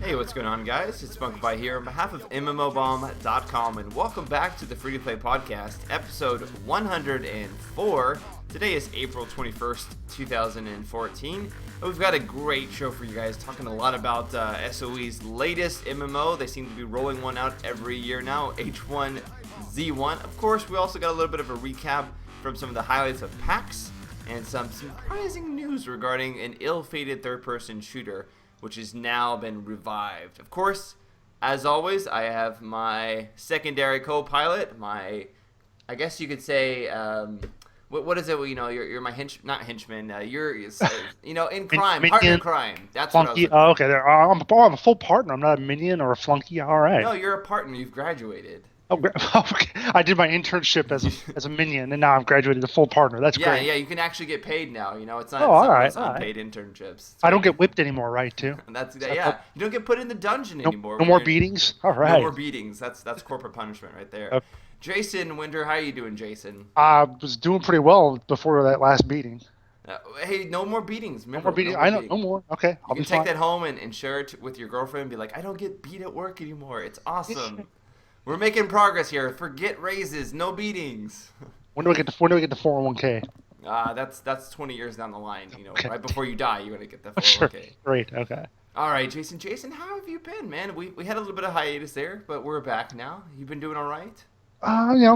Hey, what's going on, guys? It's Spunkify here on behalf of MMOBomb.com, and welcome back to the Free to Play Podcast, episode 104. Today is April 21st, 2014, and we've got a great show for you guys, talking a lot about SOE's latest MMO. They seem to be rolling one out every year now, H1Z1. Of course, we also got a little bit of a recap from some of the highlights of PAX, and some surprising news regarding an ill-fated third-person shooter, which has now been revived. Of course, as always, I have my secondary co-pilot, I guess you could say, what is it? Well, you're my not henchman. You're in crime, partner in crime. That's flunky. What I was Okay, there. I'm a full partner. I'm not a minion or a flunky. All right. No, you're a partner. You've graduated. Oh, okay. I did my internship as a minion, and now I've graduated to full partner. That's great. Yeah, you can actually get paid now. It's not all right. unpaid internships. I don't get whipped anymore, right? Too. Yeah. You don't get put in the dungeon anymore. No more beatings. All right. No more beatings. That's corporate punishment right there. Okay. Jason Winter, how are you doing, Jason? I was doing pretty well before that last beating. Hey, no more beatings. Remember, no more beatings. I know. No more. Okay. You can take that home and share it with your girlfriend and be like, I don't get beat at work anymore. It's awesome. We're making progress here. Forget raises, no beatings. When do we get to 401k? That's 20 years down the line. Okay. Right before you die, you're gonna get the 401k. Sure. Great. Okay. All right, Jason. Jason, how have you been, man? We had a little bit of hiatus there, but we're back now. You been doing all right?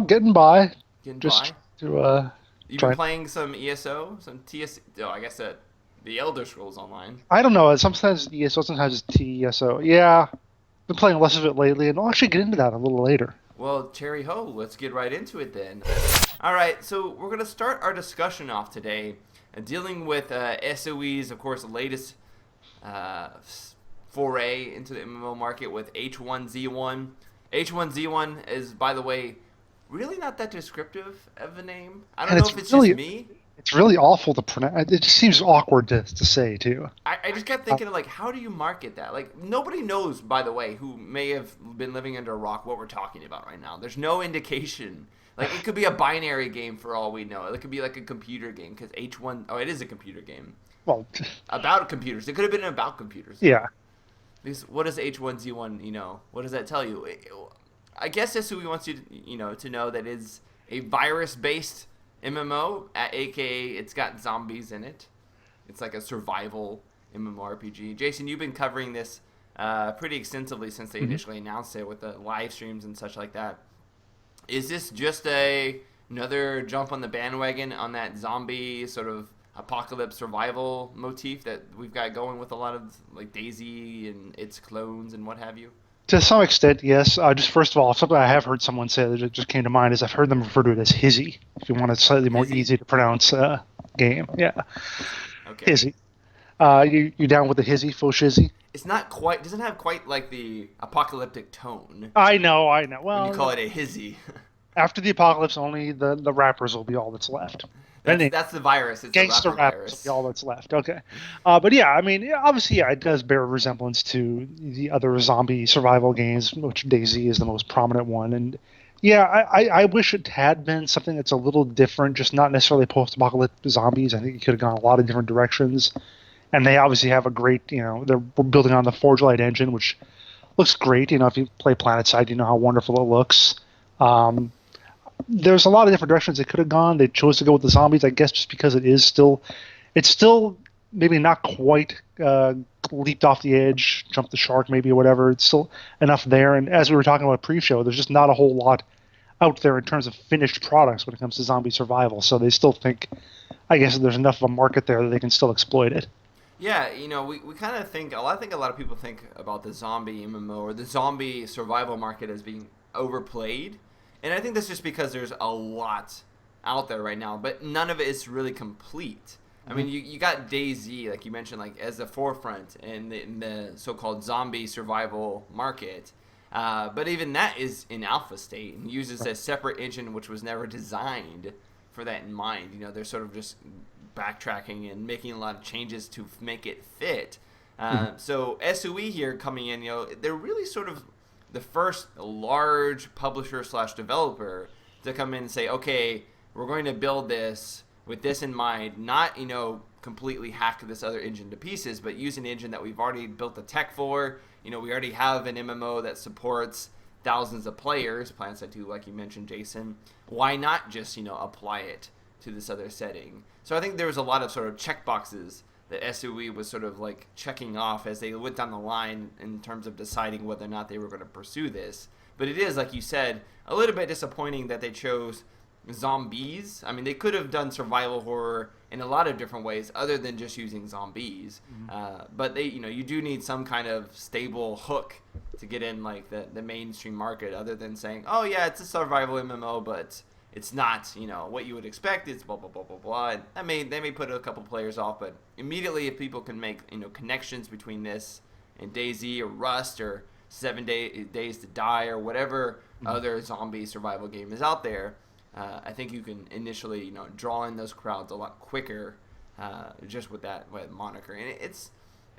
Getting by. Getting Just by. You've been playing some ESO, some TS. Oh, I guess the Elder Scrolls Online. I don't know. Sometimes it's ESO, sometimes it's TSO. Yeah. Been playing less of it lately, and I'll actually get into that a little later. Well, cherry ho, let's get right into it then. All right, so we're going to start our discussion off today dealing with SOE's, of course, latest foray into the MMO market with H1Z1. H1Z1 is, by the way, really not that descriptive of a name. I don't know if it's really, just me. It's really awful to pronounce. It just seems awkward to say, too. I just kept thinking, how do you market that? Nobody knows, by the way, who may have been living under a rock, what we're talking about right now. There's no indication. It could be a binary game for all we know. It could be like a computer game, because H1... Oh, it is a computer game. Well... About computers. It could have been about computers. Yeah. Because what does H1Z1, what does that tell you? I guess SOE wants you to know that it's a virus-based MMO, aka it's got zombies in it. It's like a survival MMORPG. Jason, you've been covering this pretty extensively since they initially announced it with the live streams and such like that. Is this just another jump on the bandwagon on that zombie sort of apocalypse survival motif that we've got going with a lot of DayZ and its clones and what have you? To some extent, yes. Just first of all, something I have heard someone say that just came to mind is I've heard them refer to it as Hizzy, if you want a slightly more easy to pronounce game. Yeah. Okay. Hizzy. You down with the Hizzy, full shizzy? It's not quite, doesn't have quite the apocalyptic tone. I know. Well, when you call it a Hizzy. After the apocalypse, only the rappers will be all that's left. That's the virus. It's gangster the virus. Will be all that's left. Okay. But yeah, I mean, obviously, it does bear resemblance to the other zombie survival games, which DayZ is the most prominent one. And yeah, I wish it had been something that's a little different, just not necessarily post-apocalyptic zombies. I think it could have gone a lot of different directions. And they obviously have a great, they're building on the Forgelight engine, which looks great. If you play Planetside, you know how wonderful it looks. There's a lot of different directions they could have gone. They chose to go with the zombies, I guess, just because it's still maybe not quite leaped off the edge, jumped the shark maybe or whatever. It's still enough there. And as we were talking about pre-show, there's just not a whole lot out there in terms of finished products when it comes to zombie survival. So they still think, I guess, there's enough of a market there that they can still exploit it. Yeah, we kind of think, a lot of people think about the zombie MMO or the zombie survival market as being overplayed. And I think that's just because there's a lot out there right now, but none of it is really complete. I mean, you got DayZ, like you mentioned, as the forefront in the so-called zombie survival market. But even that is in alpha state and uses a separate engine which was never designed for that in mind. They're sort of just backtracking and making a lot of changes to make it fit. So SOE here coming in, they're really sort of the first large publisher / developer to come in and say, okay, we're going to build this with this in mind, not, completely hack this other engine to pieces, but use an engine that we've already built the tech for. We already have an MMO that supports thousands of players, Planetside II, like you mentioned, Jason. Why not just, apply it to this other setting? So I think there was a lot of sort of checkboxes that SOE was sort of like checking off as they went down the line in terms of deciding whether or not they were going to pursue this. But it is, like you said, a little bit disappointing that they chose zombies. I mean, they could have done survival horror in a lot of different ways other than just using zombies. But they, you do need some kind of stable hook to get in like the mainstream market, other than saying, oh yeah, it's a survival MMO, but it's not, what you would expect. It's blah, blah, blah, blah, blah. And they may put a couple players off, but immediately if people can make, connections between this and DayZ or Rust or 7 Days to Die or whatever other zombie survival game is out there, I think you can initially, draw in those crowds a lot quicker just with that moniker. And it's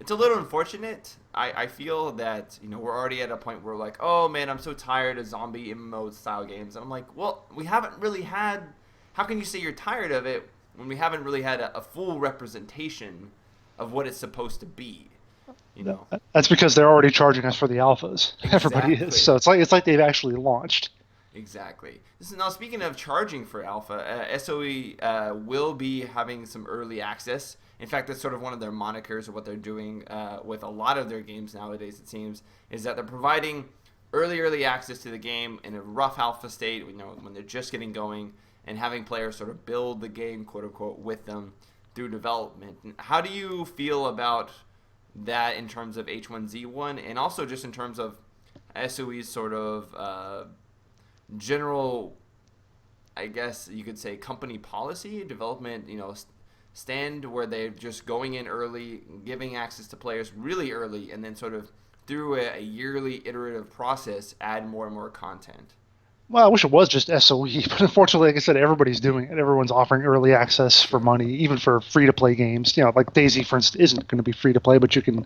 a little unfortunate. I feel that, we're already at a point where we're like, oh man, I'm so tired of zombie MMO style games. And I'm like, well, we haven't really had, how can you say you're tired of it when we haven't really had a full representation of what it's supposed to be? That's because they're already charging us for the alphas. Exactly. Everybody is. So it's like they've actually launched. Exactly. Now, speaking of charging for alpha, SOE will be having some early access. In fact, that's sort of one of their monikers of what they're doing with a lot of their games nowadays, it seems, is that they're providing early access to the game in a rough alpha state, when they're just getting going, and having players sort of build the game, quote unquote, with them through development. How do you feel about that in terms of H1Z1, and also just in terms of SOE's sort of general, I guess you could say, company policy, development, stand where they're just going in early, giving access to players really early, and then sort of through a yearly iterative process, add more and more content? Well, I wish it was just SOE, but unfortunately, like I said, everybody's doing it. Everyone's offering early access for money, even for free-to-play games. Like DayZ, for instance, isn't going to be free-to-play, but you can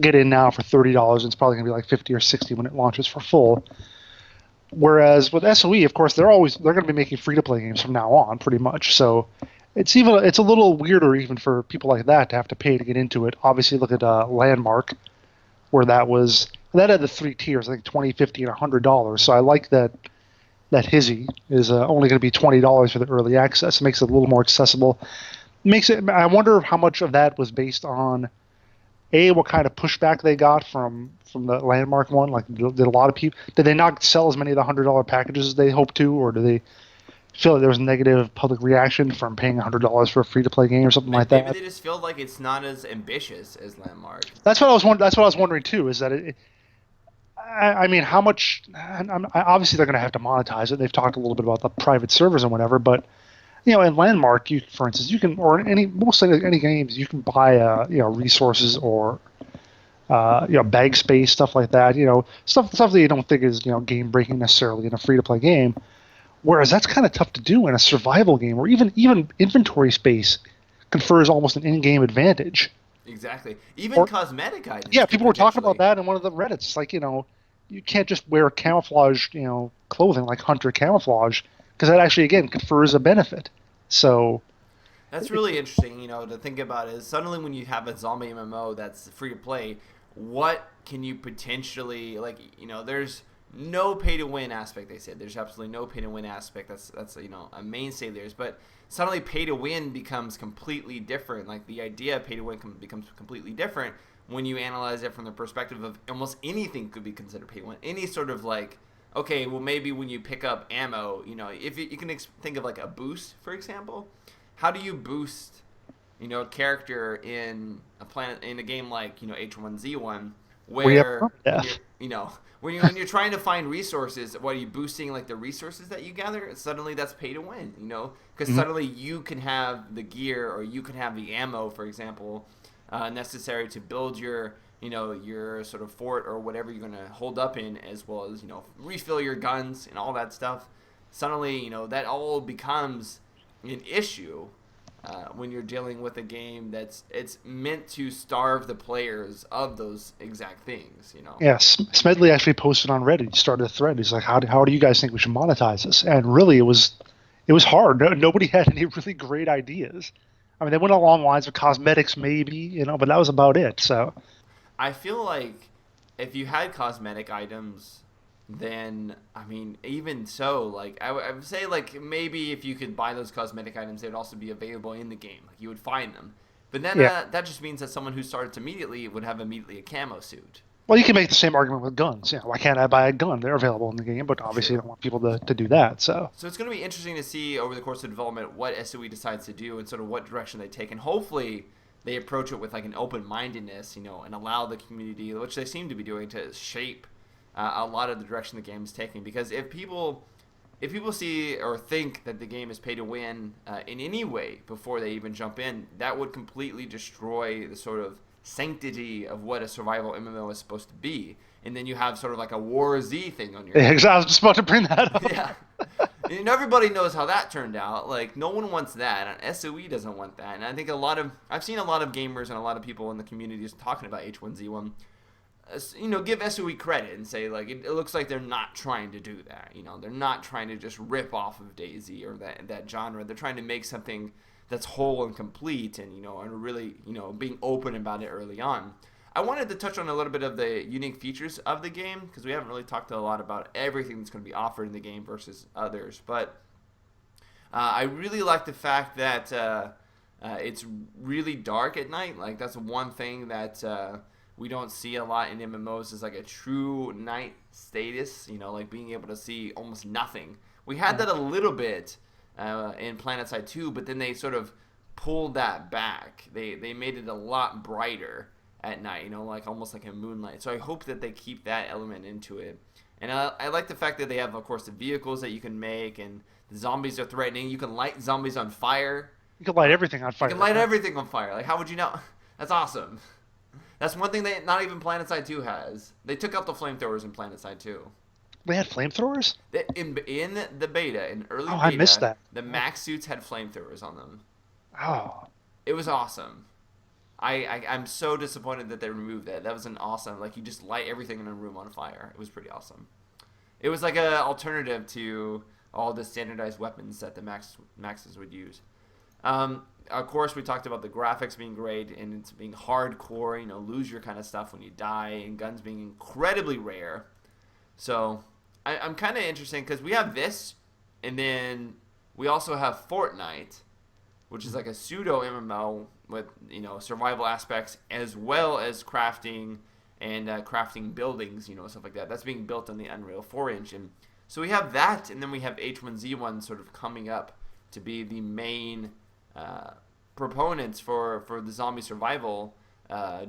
get in now for $30, and it's probably going to be like $50 or $60 when it launches for full. Whereas with SOE, of course, they're going to be making free-to-play games from now on, pretty much. So it's a little weirder even for people like that to have to pay to get into it. Obviously, look at Landmark, where that had the 3 tiers, I think $20, $50, and $100. So I like that Hizzy is only going to be $20 for the early access. It makes it a little more accessible. I wonder how much of that was based on what kind of pushback they got from the Landmark one. Like, did a lot of people, did they not sell as many of the $100 packages as they hoped to, or do they feel like there was negative public reaction from paying $100 for a free-to-play game or something like that? Maybe they just feel like it's not as ambitious as Landmark. That's what I was wondering too. Is that I mean, how much? Obviously, they're going to have to monetize it. They've talked a little bit about the private servers and whatever, but in Landmark, for instance, you can, or most any games, you can buy resources or bag space, stuff like that. Stuff that you don't think is game breaking necessarily in a free to play game. Whereas that's kind of tough to do in a survival game, where even inventory space confers almost an in-game advantage. Exactly. Even cosmetic items. Yeah, people were talking about that in one of the Reddits. It's like, you can't just wear camouflage, clothing like hunter camouflage, because that actually, again, confers a benefit. So that's really interesting, to think about is suddenly when you have a zombie MMO that's free to play, what can you potentially, there's no pay to win aspect. They said there's absolutely no pay to win aspect. That's a mainstay of theirs, but suddenly pay to win becomes completely different. Like, the idea of pay to win becomes completely different when you analyze it from the perspective of almost anything could be considered pay to win. Any sort of okay, well, maybe when you pick up ammo, if you can think of like a boost, for example. How do you boost, a character in a game like H1Z1, where when you're trying to find resources, what are you boosting, like the resources that you gather? Suddenly that's pay to win, because suddenly you can have the gear or you can have the ammo, for example, necessary to build your sort of fort or whatever you're going to hold up in, as well as, refill your guns and all that stuff. Suddenly, that all becomes an issue when you're dealing with a game it's meant to starve the players of those exact things, Yeah, Smedley actually posted on Reddit. He started a thread. He's like, how do you guys think we should monetize this? And really, it was hard. Nobody had any really great ideas. I mean, they went along lines of cosmetics, maybe, but that was about it. So I feel like if you had cosmetic items, then I mean, even so, like I would say, like maybe if you could buy those cosmetic items, they'd also be available in the game. Like you would find them. But then yeah. that just means that someone who starts immediately would have immediately a camo suit. Well, you can make the same argument with guns. Why can't I buy a gun? They're available in the game, but obviously you True. don't want people to do that. So So it's going to be interesting to see over the course of development what SOE decides to do and sort of what direction they take, and hopefully they approach it with like an open mindedness, and allow the community, which they seem to be doing, to shape a lot of the direction the game is taking. Because if people see or think that the game is pay to win in any way before they even jump in, that would completely destroy the sort of sanctity of what a survival MMO is supposed to be. And then you have sort of like a War Z thing on your yeah, hands. I was just about to bring that up. Yeah. And everybody knows how that turned out. Like, no one wants that. And SOE doesn't want that. And I think I've seen a lot of gamers and a lot of people in the communities talking about H1Z1, give SOE credit and say, like, it looks like they're not trying to do that. They're not trying to just rip off of DayZ or that genre. They're trying to make something that's whole and complete and really, being open about it early on. I wanted to touch on a little bit of the unique features of the game because we haven't really talked a lot about everything that's going to be offered in the game versus others. But I really like the fact that it's really dark at night. Like that's one thing that we don't see a lot in MMOs is like a true night status. Like being able to see almost nothing. We had that a little bit in Planetside II, but then they sort of pulled that back. They made it a lot brighter at night, like almost like a moonlight. So I hope that they keep that element into it. And I like the fact that they have, of course, the vehicles that you can make, and the zombies are threatening. You can light zombies on fire. You can light everything on You fire. can light everything on fire. Like, how would you know? That's awesome. That's one thing that not even Planetside 2 has. They took out the flamethrowers in Planetside 2. They had flamethrowers? In the beta, in early Oh, beta, I missed that. the max suits had flamethrowers on them. Oh, It was awesome. I'm so disappointed that they removed that. That was an awesome, like you just light everything in a room on fire. It was pretty awesome. It was like an alternative to all the standardized weapons that the maxes would use. Of course, we talked about the graphics being great and it's being hardcore, lose your kind of stuff when you die, and guns being incredibly rare. So I'm kind of interested because we have this, and then we also have Fortnite, which is like a pseudo MMO with survival aspects as well as crafting and crafting buildings, stuff like that. That's being built on the Unreal 4 engine. So we have that, and then we have H1Z1 sort of coming up to be the main proponents for the zombie survival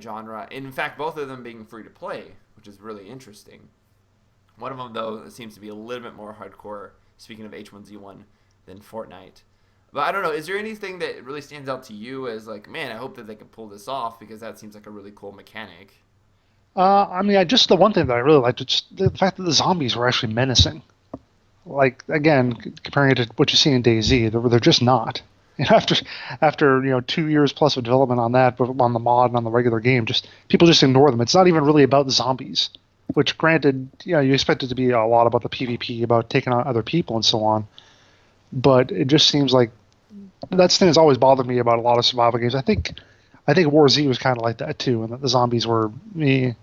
genre. And in fact, both of them being free to play, which is really interesting. One of them, though, seems to be a little bit more hardcore, speaking of H1Z1, than Fortnite. But I don't know, is there anything that really stands out to you as like, man, I hope that they can pull this off because that seems like a really cool mechanic? I mean, just the one thing that I really liked, just the fact that the zombies were actually menacing. Like again, comparing it to what you see in DayZ, they're just not. After 2 years plus of development on that, but on the mod and on the regular game, just people just ignore them. It's not even really about the zombies. Which, granted, you expect it to be a lot about the PvP, about taking on other people and so on. But it just seems like that's the thing that's always bothered me about a lot of survival games. I think War Z was kind of like that too, and that the zombies were me.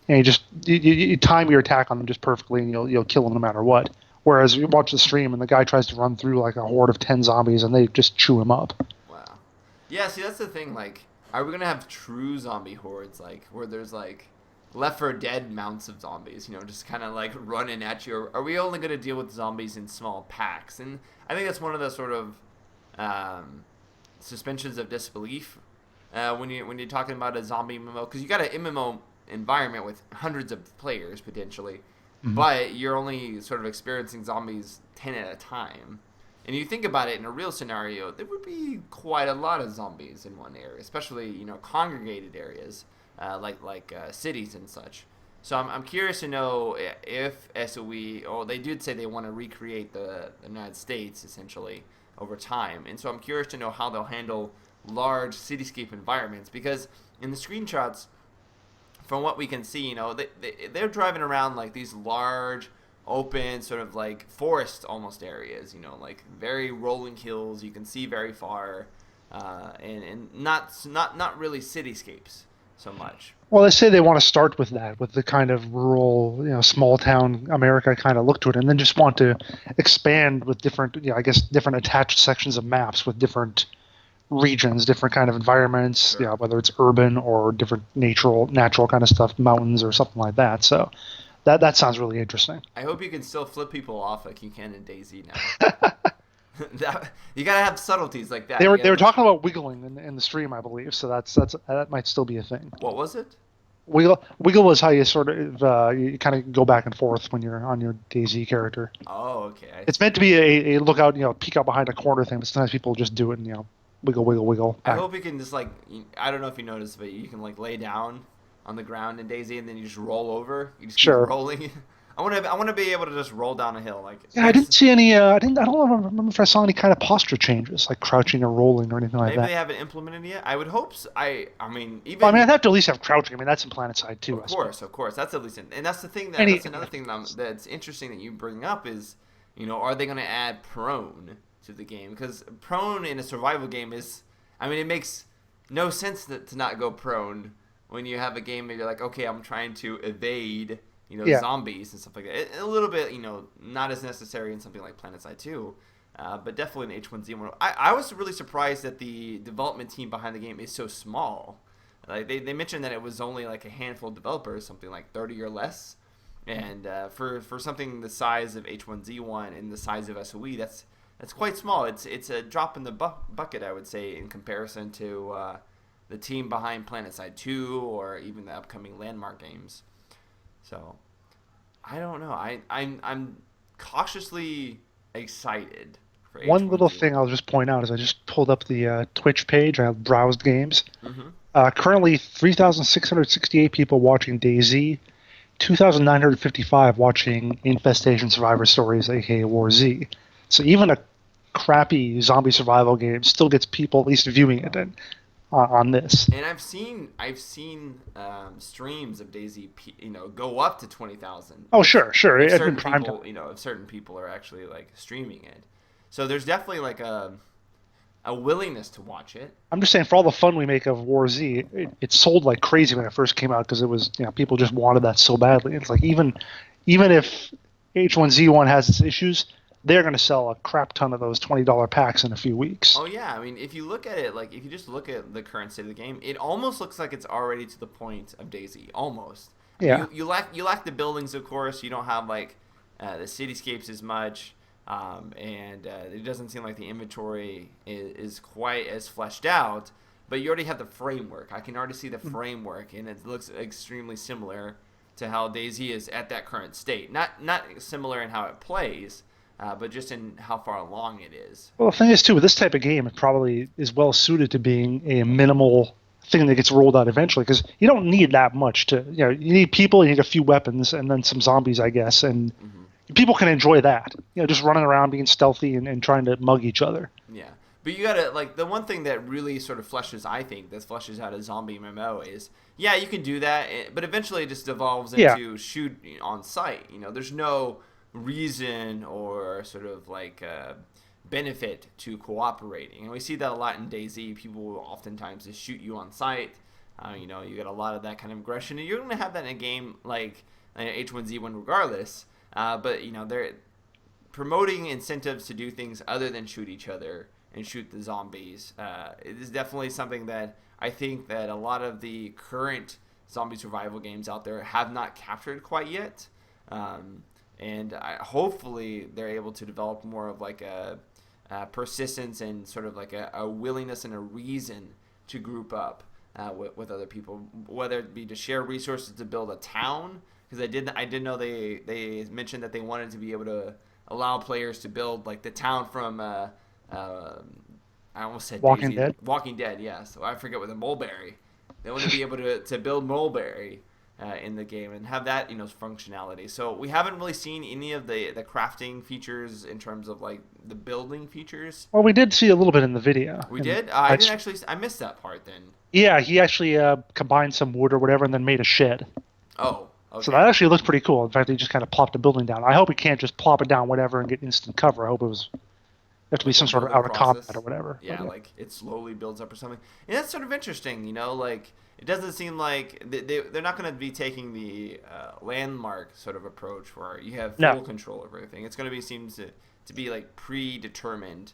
And you time your attack on them just perfectly, and you'll kill them no matter what. Whereas you watch the stream and the guy tries to run through like a horde of 10 zombies and they just chew him up. Wow. Yeah, see, that's the thing. Like, are we gonna have true zombie hordes, like where there's like Left 4 Dead mounts of zombies, just kind of like running at you? Or are we only gonna deal with zombies in small packs? And I think that's one of the sort of suspensions of disbelief when you're talking about a zombie MMO, because you got an MMO environment with hundreds of players potentially, but you're only sort of experiencing zombies 10 at a time. And you think about it in a real scenario, there would be quite a lot of zombies in one area, especially congregated areas like cities and such. So I'm curious to know if SOE, they did say they want to recreate the United States essentially over time, and so I'm curious to know how they'll handle large cityscape environments, because in the screenshots, from what we can see, they're driving around like these large, open, sort of like forest almost areas, like very rolling hills. You can see very far. and not really cityscapes so much. Well, they say they want to start with that, with the kind of rural, small town America kind of look to it, and then just want to expand with different, I guess, different attached sections of maps with different regions, different kind of environments, Sure. whether it's urban or different natural kind of stuff, mountains or something like that. So that sounds really interesting. I hope you can still flip people off like you can in DayZ now. You gotta have subtleties like that. They were talking about wiggling in the stream, I believe. So that might still be a thing. What was it? Wiggle is how you sort of you kind of go back and forth when you're on your DayZ character. Oh, okay. It's meant to be a look out, peek out behind a corner thing, but sometimes people just do it and wiggle, wiggle, wiggle. I hope you can just I don't know if you noticed, but you can lay down on the ground in DayZ and then you just roll over. You just keep rolling. I want to be able to just roll down a hill I didn't see any. I don't remember if I saw any kind of posture changes, like crouching or rolling or anything like that. Maybe they haven't implemented it yet. I would hope so. I mean, even. Well, I have to at least have crouching. I mean, that's in Planetside II. Of course. That's at least and that's the thing that's another thing that's interesting that you bring up is, are they going to add prone to the game? Because prone in a survival game is, I mean, it makes no sense to not go prone when you have a game where you're like, okay, I'm trying to evade. Zombies and stuff like that. A little bit, not as necessary in something like Planetside 2, but definitely in H1Z1. I was really surprised that the development team behind the game is so small. Like they mentioned that it was only like a handful of developers, something like 30 or less. And for something the size of H1Z1 and the size of SOE, that's quite small. It's a drop in the bucket, I would say, in comparison to the team behind Planetside 2 or even the upcoming Landmark games. So, I don't know. I'm cautiously excited for One H1Z1. little thing I'll just point out is I just pulled up the Twitch page. I browsed games. Mm-hmm. Currently, 3,668 people watching DayZ, 2,955 watching Infestation Survivor Stories, aka War Z. So even a crappy zombie survival game still gets people at least viewing it on this. And I've seen streams of DayZ, go up to 20,000. Oh, sure. If certain people are actually streaming it, so there's definitely a willingness to watch it. I'm just saying, for all the fun we make of War Z, it sold like crazy when it first came out because it was people just wanted that so badly. It's like even if H1Z1 has its issues, they're going to sell a crap ton of those $20 packs in a few weeks. Oh yeah, I mean, if you look at it, if you just look at the current state of the game, it almost looks like it's already to the point of DayZ, almost. Yeah. You lack the buildings, of course. You don't have the cityscapes as much, and it doesn't seem like the inventory is quite as fleshed out. But you already have the framework. I can already see the framework, and it looks extremely similar to how DayZ is at that current state. Not similar in how it plays. But just in how far along it is. Well, the thing is, too, with this type of game, it probably is well suited to being a minimal thing that gets rolled out eventually, because you don't need that much to, you need people, you need a few weapons, and then some zombies, I guess, and people can enjoy that. Just running around being stealthy and trying to mug each other. Yeah. But you gotta, the one thing that really sort of fleshes out a zombie MMO is, yeah, you can do that, but eventually it just devolves into shoot on sight. There's no reason or sort of benefit to cooperating, and we see that a lot in DayZ. People will oftentimes just shoot you on sight. You get a lot of that kind of aggression, and you're going to have that in a game like H1Z1 regardless. But they're promoting incentives to do things other than shoot each other and shoot the zombies. It is definitely something that I think that a lot of the current zombie survival games out there have not captured quite yet. And hopefully they're able to develop more of a persistence and sort of a willingness and a reason to group up with other people, whether it be to share resources to build a town. Because I did know they mentioned that they wanted to be able to allow players to build the town from I almost said Walking Dead. Walking Dead, yeah. So I forget what the Mulberry. They want to be able to build Mulberry. In the game and have that functionality. So we haven't really seen any of the crafting features in terms of the building features. Well, we did see a little bit in the video. We did? I missed that part then. Yeah, he actually combined some wood or whatever and then made a shed. Oh, okay. So that actually looked pretty cool. In fact, he just kind of plopped a building down. I hope he can't just plop it down whatever and get instant cover. I hope it was have to be some sort of out of combat or whatever. Yeah, like it slowly builds up or something. And that's sort of interesting, you know, like it doesn't seem like they're not going to be taking the landmark sort of approach where you have full control over everything. It's going to be seems to be like predetermined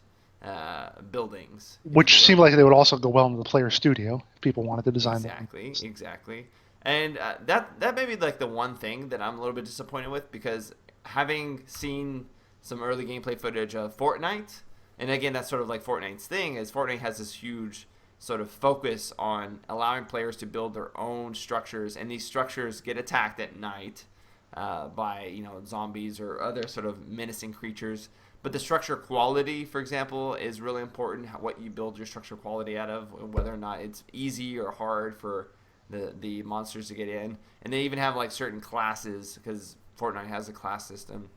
buildings. Which seemed like they would also go well into the player studio if people wanted to design them. Exactly. And that may be like the one thing that I'm a little bit disappointed with, because having seen some early gameplay footage of Fortnite, and again, that's sort of like Fortnite's thing, is Fortnite has this huge sort of focus on allowing players to build their own structures, and these structures get attacked at night by, you know, zombies or other sort of menacing creatures. But the structure quality, for example, is really important, what you build your structure quality out of, whether or not it's easy or hard for the monsters to get in. And they even have like certain classes, because Fortnite has a class system,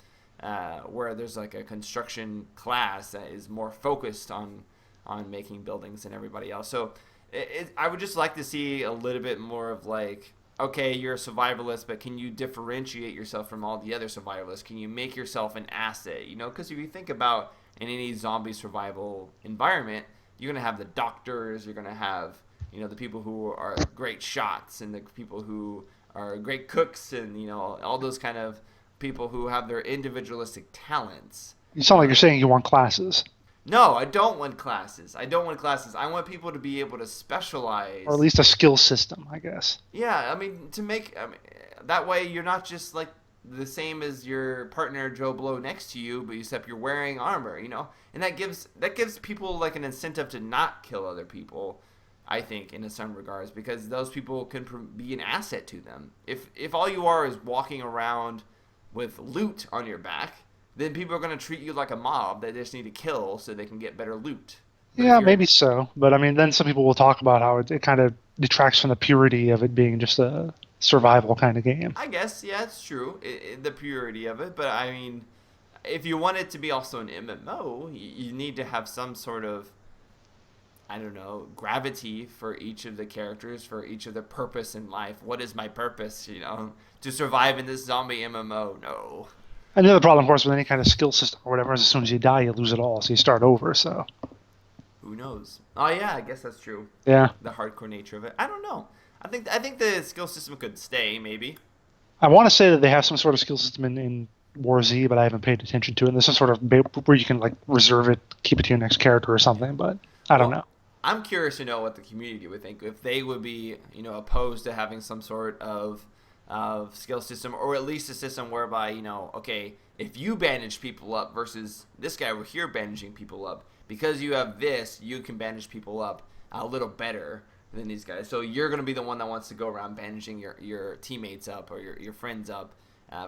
where there's like a construction class that is more focused on making buildings than everybody else. So I would just like to see a little bit more of like, okay, you're a survivalist, but can you differentiate yourself from all the other survivalists? Can you make yourself an asset? You know, because if you think about in any zombie survival environment, you're going to have the doctors, you're going to have, you know, the people who are great shots, and the people who are great cooks, and, you know, all those kind of people who have their individualistic talents. You sound like you're saying you want classes. No, I don't want classes. I want people to be able to specialize. Or at least a skill system, I guess. Yeah, I mean, that way you're not just like the same as your partner Joe Blow next to you, but except you're wearing armor, you know? And that gives people like an incentive to not kill other people, I think, in some regards, because those people can be an asset to them. If all you are is walking around with loot on your back, then people are going to treat you like a mob that they just need to kill so they can get better loot. But yeah, maybe so. But I mean, then some people will talk about how it kind of detracts from the purity of it being just a survival kind of game. I guess, yeah, it's true, the purity of it. But I mean, if you want it to be also an MMO, you need to have some sort of, I don't know, gravity for each of the characters, for each of their purpose in life. What is my purpose, you know, to survive in this zombie MMO? No. And the other problem, of course, with any kind of skill system or whatever is as soon as you die, you lose it all, so you start over, so. Who knows? Oh, yeah, I guess that's true. Yeah. The hardcore nature of it. I don't know. I think the skill system could stay, maybe. I want to say that they have some sort of skill system in War Z, but I haven't paid attention to it. And there's some sort of where you can, like, reserve it, keep it to your next character or something, but I don't know. I'm curious to know what the community would think, if they would be, you know, opposed to having some sort of skill system, or at least a system whereby, you know, okay, if you bandage people up versus this guy over here bandaging people up, because you have this, you can bandage people up a little better than these guys. So you're going to be the one that wants to go around bandaging your teammates up or your friends up,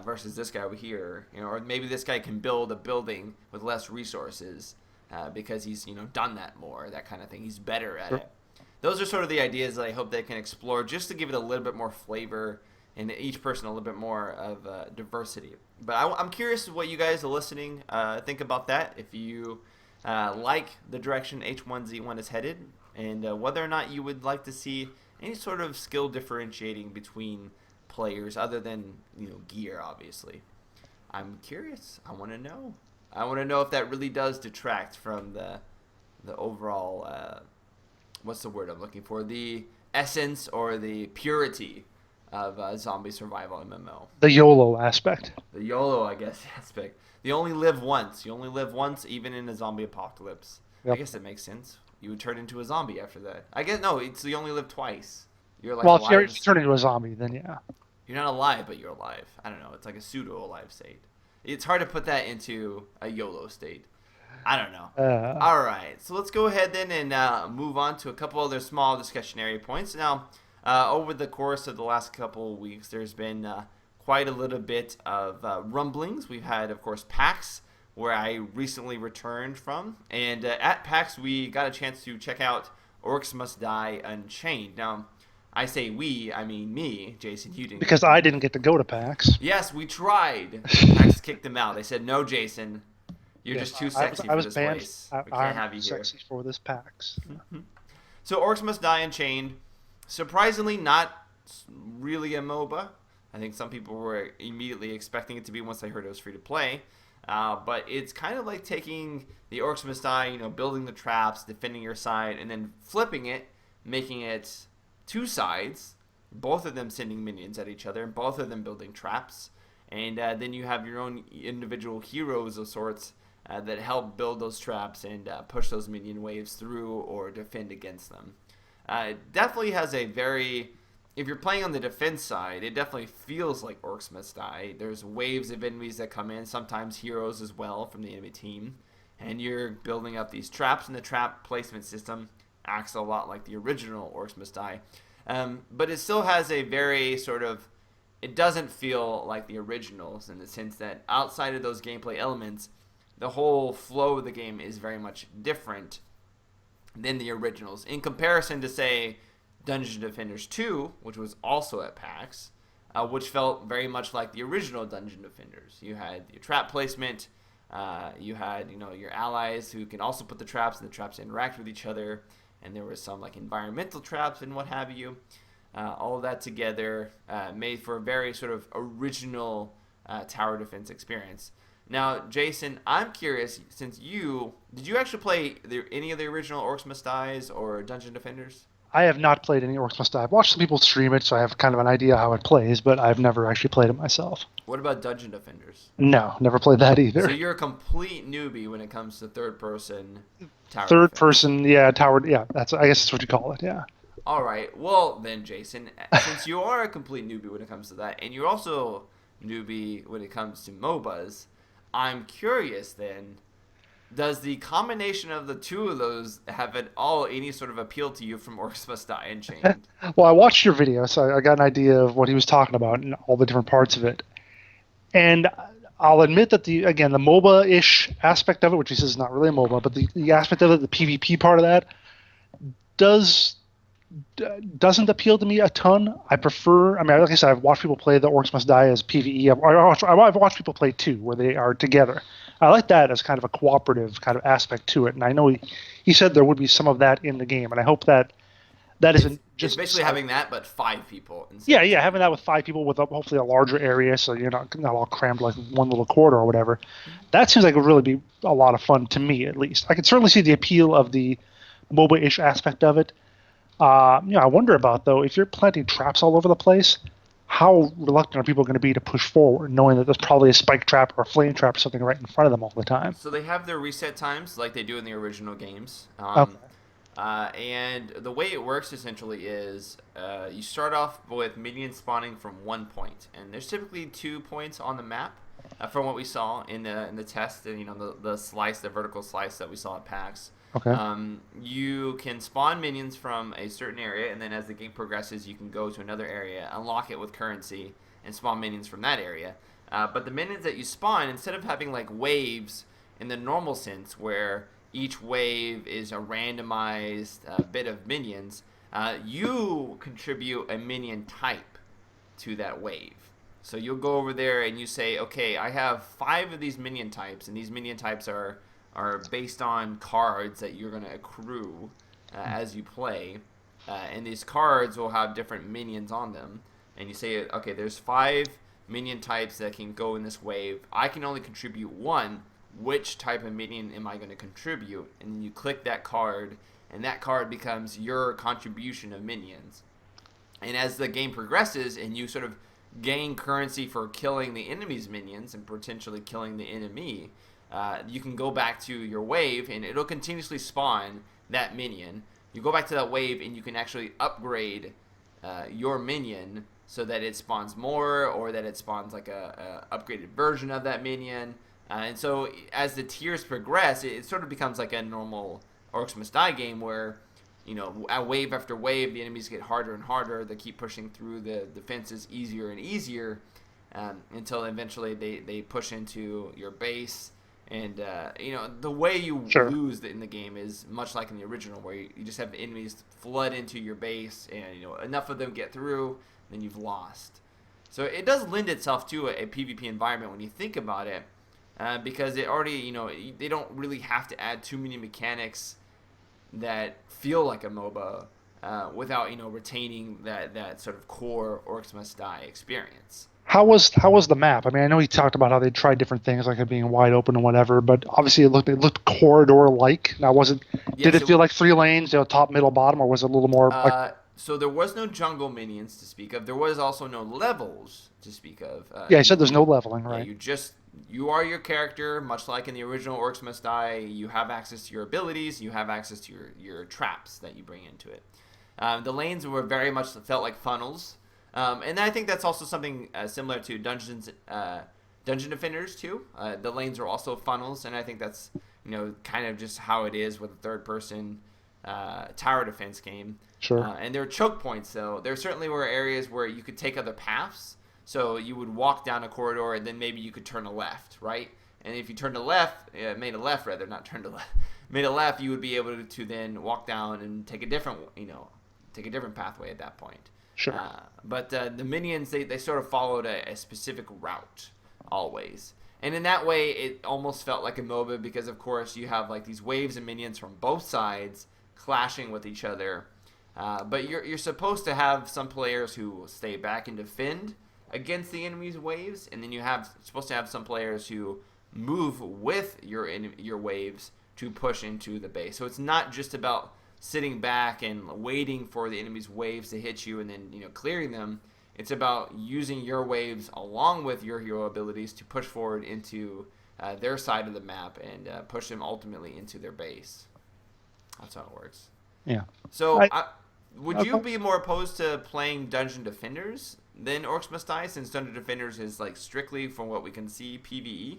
versus this guy over here, you know, or maybe this guy can build a building with less resources because he's, you know, done that more, that kind of thing. He's better at it. Those are sort of the ideas that I hope they can explore, just to give it a little bit more flavor, and each person a little bit more of diversity. But I'm curious what you guys are listening think about that, if you like the direction H1Z1 is headed, and whether or not you would like to see any sort of skill differentiating between players other than, you know, gear, obviously. I'm curious. I want to know. I want to know if that really does detract from the overall, what's the word I'm looking for? The essence or the purity of zombie survival MMO. The YOLO aspect. The YOLO, I guess, aspect. You only live once. You only live once, even in a zombie apocalypse. Yep. I guess that makes sense. You would turn into a zombie after that. I guess, no, it's you only live twice. You're like, well, if you turn into a zombie, then yeah. You're not alive, but you're alive. I don't know. It's like a pseudo-alive state. It's hard to put that into a YOLO state. I don't know. All right. So let's go ahead then and move on to a couple other small discussionary points. Now, over the course of the last couple of weeks, there's been quite a little bit of rumblings. We've had, of course, PAX, where I recently returned from. And at PAX, we got a chance to check out Orcs Must Die Unchained. Now, I say we, I mean me, Jason. You didn't. Because I didn't get to go to PAX. Yes, we tried. PAX kicked them out. They said, no, Jason. You're just too sexy for this place. We can't have you here. Sexy for this PAX. Mm-hmm. So Orcs Must Die Unchained, surprisingly not really a MOBA. I think some people were immediately expecting it to be once they heard it was free to play. But it's kind of like taking the Orcs Must Die, building the traps, defending your side, and then flipping it, making it two sides, both of them sending minions at each other, and both of them building traps. And then you have your own individual heroes of sorts that help build those traps and push those minion waves through or defend against them. It definitely has a very... If you're playing on the defense side, it definitely feels like Orcs Must Die. There's waves of enemies that come in, sometimes heroes as well from the enemy team. And you're building up these traps, and the trap placement system acts a lot like the original Orcs Must Die. But it still has a very sort of... It doesn't feel like the originals in the sense that outside of those gameplay elements, the whole flow of the game is very much different than the originals. In comparison to, say, Dungeon Defenders 2, which was also at PAX, which felt very much like the original Dungeon Defenders. You had your trap placement, you had your allies who can also put the traps, and the traps interact with each other, and there was some like environmental traps and what have you. All of that together made for a very sort of original tower defense experience. Now, Jason, I'm curious, since did you actually play any of the original Orcs Must Dies or Dungeon Defenders? I have not played any Orcs Must Die. I've watched some people stream it, so I have kind of an idea how it plays, but I've never actually played it myself. What about Dungeon Defenders? No, never played that either. So you're a complete newbie when it comes to third-person tower Third defense. person, yeah, tower, yeah, I guess that's what you call it, yeah. All right. Well, then, Jason, since you are a complete newbie when it comes to that, and you're also a newbie when it comes to MOBAs, I'm curious then, does the combination of the two of those have at all any sort of appeal to you from Orcs Must Die Unchained? Well, I watched your video, so I got an idea of what he was talking about and all the different parts of it. And I'll admit that the MOBA-ish aspect of it, which he says is not really a MOBA, but the aspect of it, the PvP part of that, doesn't appeal to me a ton. I prefer, like I said, I've watched people play the Orcs Must Die as PvE. I've watched people play too, where they are together. I like that as kind of a cooperative kind of aspect to it. And I know he said there would be some of that in the game, and I hope that isn't just... It's basically having that, but 5 people. Yeah, having that with 5 people with hopefully a larger area, so you're not all crammed like one little corridor or whatever. That seems like it would really be a lot of fun to me, at least. I can certainly see the appeal of the MOBA-ish aspect of it. I wonder about, though, if you're planting traps all over the place, how reluctant are people going to be to push forward, knowing that there's probably a spike trap or a flame trap or something right in front of them all the time? So they have their reset times like they do in the original games. Okay. And the way it works essentially is you start off with minions spawning from 1 point, and there's typically 2 points on the map from what we saw in the test, and the vertical slice that we saw at PAX. Okay. You can spawn minions from a certain area, and then as the game progresses, you can go to another area, unlock it with currency, and spawn minions from that area. But the minions that you spawn, instead of having like waves in the normal sense, where each wave is a randomized bit of minions, you contribute a minion type to that wave. So you'll go over there and you say, okay, I have 5 of these minion types, and these minion types are based on cards that you're going to accrue as you play. And these cards will have different minions on them. And you say, okay, there's 5 minion types that can go in this wave. I can only contribute 1. Which type of minion am I going to contribute? And then you click that card, and that card becomes your contribution of minions. And as the game progresses and you sort of gain currency for killing the enemy's minions and potentially killing the enemy, you can go back to your wave, and it'll continuously spawn that minion. You go back to that wave, and you can actually upgrade your minion so that it spawns more, or that it spawns like a upgraded version of that minion. And so as the tiers progress, it sort of becomes like a normal Orcs Must Die game where, at wave after wave, the enemies get harder and harder. They keep pushing through the defenses easier and easier until eventually they push into your base. And, the way you lose in the game is much like in the original, where you just have the enemies flood into your base, and, enough of them get through, then you've lost. So it does lend itself to a PvP environment when you think about it, because it already, they don't really have to add too many mechanics that feel like a MOBA without retaining that sort of core Orcs Must Die experience. How was the map? I mean, I know he talked about how they tried different things, like it being wide open and whatever, but obviously it looked corridor like. Now, did Yes, it feel like 3 lanes, top, middle, bottom, or was it a little more like? So there was no jungle minions to speak of. There was also no levels to speak of. Yeah, he said there's no leveling, Yeah, right? you are your character, much like in the original Orcs Must Die. You have access to your abilities. You have access to your traps that you bring into it. The lanes were very much felt like funnels, and I think that's also something similar to Dungeon Defenders too. The lanes are also funnels, and I think that's kind of just how it is with a third-person tower defense game. Sure. And there are choke points, though. There certainly were areas where you could take other paths. So you would walk down a corridor, and then maybe you could turn a left, right? And if you turned a left, made a left rather, not turned a left, made a left, you would be able to then walk down and take a different pathway at that point. Sure. But the minions, they sort of followed a specific route always. And in that way, it almost felt like a MOBA because, of course, you have like these waves of minions from both sides clashing with each other. But you're supposed to have some players who will stay back and defend against the enemy's waves, and then supposed to have some players who move with your waves to push into the base. So it's not just about sitting back and waiting for the enemy's waves to hit you and then clearing them. It's about using your waves along with your hero abilities to push forward into their side of the map and push them ultimately into their base. That's how it works. Yeah. So would you be more opposed to playing Dungeon Defenders than Orcs Must Die, since Dungeon Defenders is like strictly, from what we can see, PvE?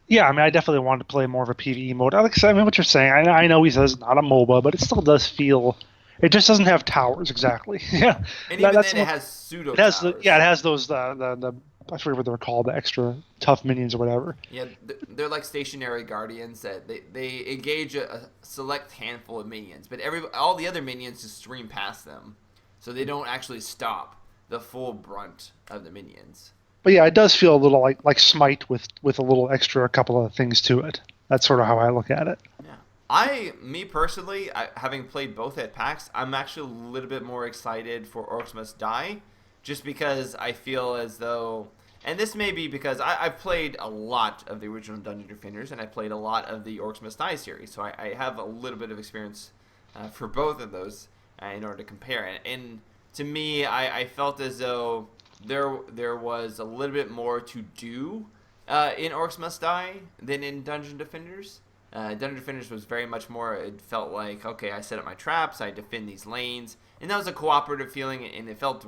Yeah, I mean, I definitely wanted to play more of a PvE mode. I mean, what you're saying, I know he says not a MOBA, but it still does feel. It just doesn't have towers exactly. Yeah, and even then, it has pseudo. It has towers. it has those the I forget what they're called, the extra tough minions or whatever. Yeah, they're like stationary guardians that they engage a select handful of minions, but all the other minions just stream past them, so they don't actually stop the full brunt of the minions. But yeah, it does feel a little like Smite with a little extra couple of things to it. That's sort of how I look at it. Yeah. Me personally, having played both at PAX, I'm actually a little bit more excited for Orcs Must Die, just because I feel as though, and this may be because I've played a lot of the original Dungeon Defenders, and I played a lot of the Orcs Must Die series, so I have a little bit of experience for both of those in order to compare. And to me, I felt as though there was a little bit more to do in Orcs Must Die than in Dungeon Defenders. Dungeon Defenders was very much more, it felt like, okay, I set up my traps, I defend these lanes, and that was a cooperative feeling, and it felt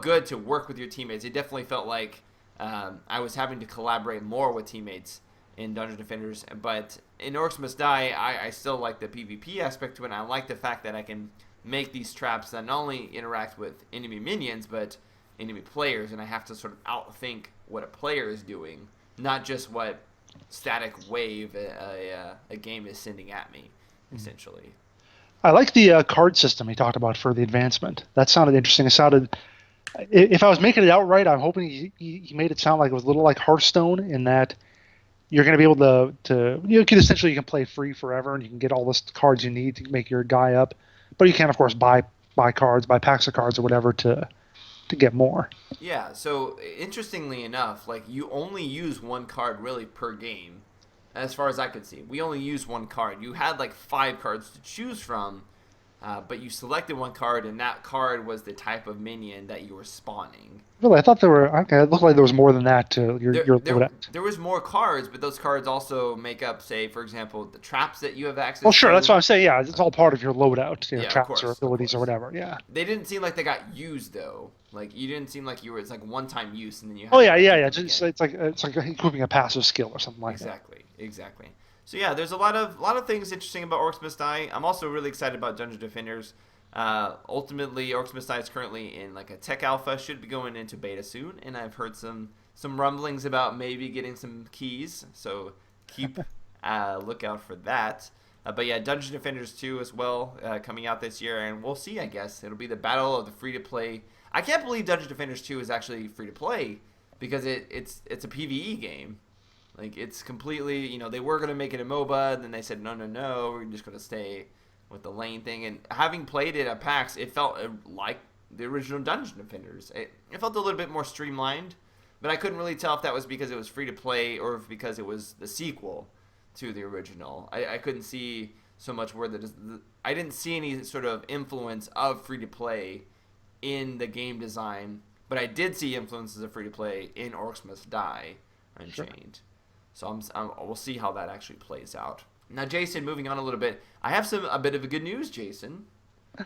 good to work with your teammates. It definitely felt like I was having to collaborate more with teammates in Dungeon Defenders, but in Orcs Must Die, I still like the PvP aspect to it, and I like the fact that I can make these traps that not only interact with enemy minions, but enemy players, and I have to sort of outthink what a player is doing, not just what static wave a game is sending at me, essentially. I like the card system he talked about for the advancement. That sounded interesting. It sounded, if I was making it out right, I'm hoping he made it sound like it was a little like Hearthstone, in that you're going to be able to you can play free forever, and you can get all the cards you need to make your guy up, but you can of course buy cards, buy packs of cards or whatever to get more. Yeah, so interestingly enough, like, you only use one card really per game, as far as I could see. We only used one card. You had like 5 cards to choose from, but you selected one card, and that card was the type of minion that you were spawning. Really, I thought there were. Okay, it looked like there was more than that to your loadout. There was more cards, but those cards also make up, say, for example, the traps that you have access to. Well, sure, that's what I'm saying. Yeah, it's all part of your loadout, Yeah, traps or abilities or whatever. Yeah. They didn't seem like they got used though. Like, you didn't seem like it's like one-time use, and then you. Oh yeah. It's like equipping a passive skill or something like that. Exactly. So yeah, there's a lot of things interesting about Orcs Must Die. I'm also really excited about Dungeon Defenders. Ultimately, Orcs Must Die is currently in like a tech alpha, should be going into beta soon, and I've heard some rumblings about maybe getting some keys, so keep look out for that. But yeah, Dungeon Defenders 2 as well, coming out this year, and we'll see, I guess. It'll be the battle of the free-to-play. I can't believe Dungeon Defenders 2 is actually free-to-play, because it's a PvE game. Like, it's completely, they were going to make it a MOBA, then they said, no, we're just going to stay with the lane thing. And having played it at PAX, it felt like the original Dungeon Defenders. It felt a little bit more streamlined, but I couldn't really tell if that was because it was free to play or if because it was the sequel to the original. I couldn't see so much where I didn't see any sort of influence of free to play in the game design, but I did see influences of free to play in Orcs Must Die, Unchained. Sure. So we'll see how that actually plays out. Now, Jason, moving on a little bit, I have a bit of a good news, Jason. Yeah.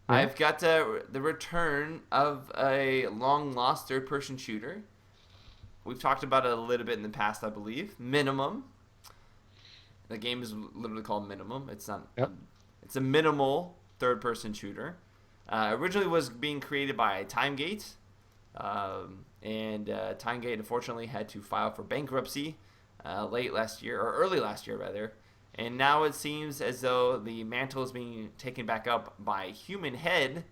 I've got the return of a long-lost third-person shooter. We've talked about it a little bit in the past, I believe. Minimum. The game is literally called Minimum. It's not. Yep. It's a minimal third-person shooter. Originally was being created by TimeGate, and TimeGate unfortunately had to file for bankruptcy late last year, or early last year rather. And now it seems as though the mantle is being taken back up by Human Head,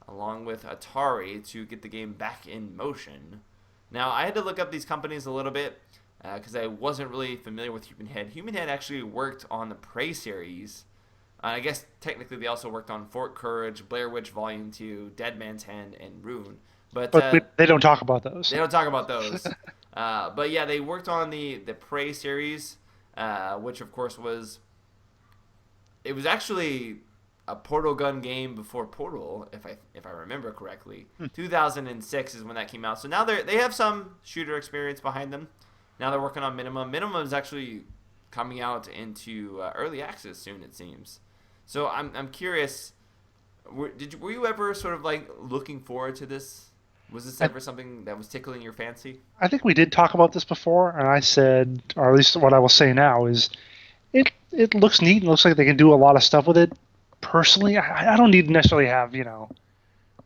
along with Atari, to get the game back in motion. Now, I had to look up these companies a little bit because I wasn't really familiar with Human Head. Human Head actually worked on the Prey series. I guess technically they also worked on Fort Courage, Blair Witch Volume 2, Dead Man's Hand, and Rune. But they don't talk about those. They don't talk about those. But yeah, they worked on the Prey series, which of course was actually a Portal gun game before Portal, if I remember correctly. 2006 is when that came out. So now they have some shooter experience behind them. Now they're working on Minimum. Minimum is actually coming out into early access soon, it seems. So I'm curious. Were you ever sort of like looking forward to this? Was this ever something that was tickling your fancy? I think we did talk about this before, and I said, or at least what I will say now is, it looks neat and looks like they can do a lot of stuff with it. Personally, I don't need to necessarily have again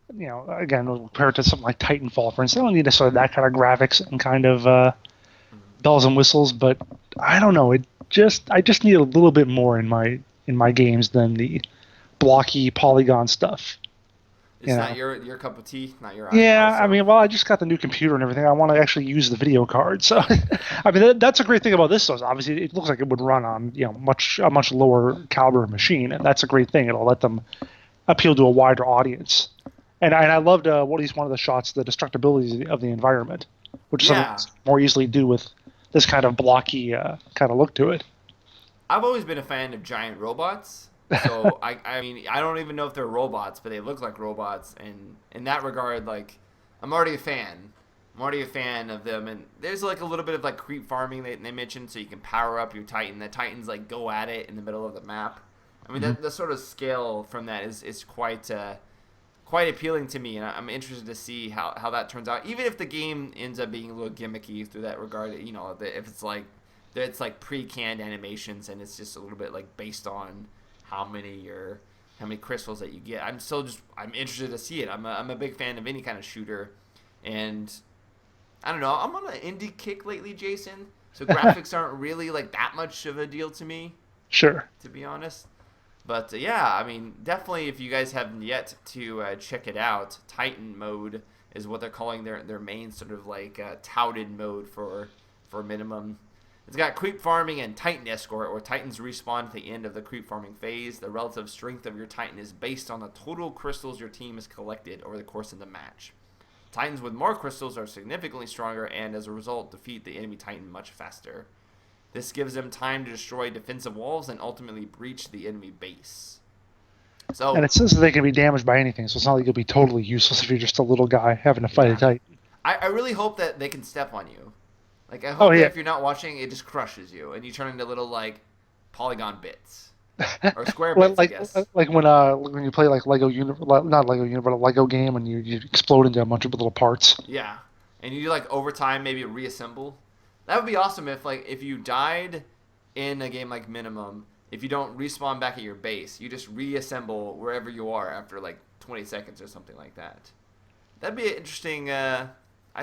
compared to something like Titanfall, for instance, I don't need necessarily that kind of graphics and kind of bells and whistles. But I don't know, I just need a little bit more in my games than the blocky polygon stuff. It's not your cup of tea, not your yeah. I mean, well, I just got the new computer and everything. I want to actually use the video card. So, I mean, that's a great thing about this. Though, obviously, it looks like it would run on a much lower caliber machine, and that's a great thing. It'll let them appeal to a wider audience. And I loved at least one of the shots, the destructibility of the environment, which is something more easily do with this kind of blocky kind of look to it. I've always been a fan of giant robots. So, I mean, I don't even know if they're robots, but they look like robots. And in that regard, like, I'm already a fan. I'm already a fan of them. And there's, like, a little bit of, like, creep farming they mentioned, so you can power up your Titan. The Titans, like, go at it in the middle of the map. I mean, the sort of scale from that is quite appealing to me. And I'm interested to see how that turns out. Even if the game ends up being a little gimmicky through that regard, if it's like pre-canned animations and it's just a little bit, like, based on how many crystals that you get. I'm interested to see it. I'm a big fan of any kind of shooter, and I don't know. I'm on an indie kick lately, Jason. So graphics aren't really like that much of a deal to me. Sure. To be honest, but yeah, I mean, definitely if you guys haven't yet to check it out, Titan mode is what they're calling their main sort of like touted mode for Minimum. It's got creep farming and Titan escort, where Titans respawn at the end of the creep farming phase. The relative strength of your Titan is based on the total crystals your team has collected over the course of the match. Titans with more crystals are significantly stronger and, as a result, defeat the enemy Titan much faster. This gives them time to destroy defensive walls and ultimately breach the enemy base. And it says that they can be damaged by anything, so it's not like you'll be totally useless if you're just a little guy having to fight a Titan. I really hope that they can step on you. Like, I hope that if you're not watching, it just crushes you, and you turn into little, like, polygon bits. Or square bits, I guess. Like when you play, like, not Lego Universe, but a Lego game, and you explode into a bunch of little parts. Yeah. And you, like, over time, maybe reassemble. That would be awesome if you died in a game like Minimum, if you don't respawn back at your base, you just reassemble wherever you are after, like, 20 seconds or something like that. That'd be an interesting, I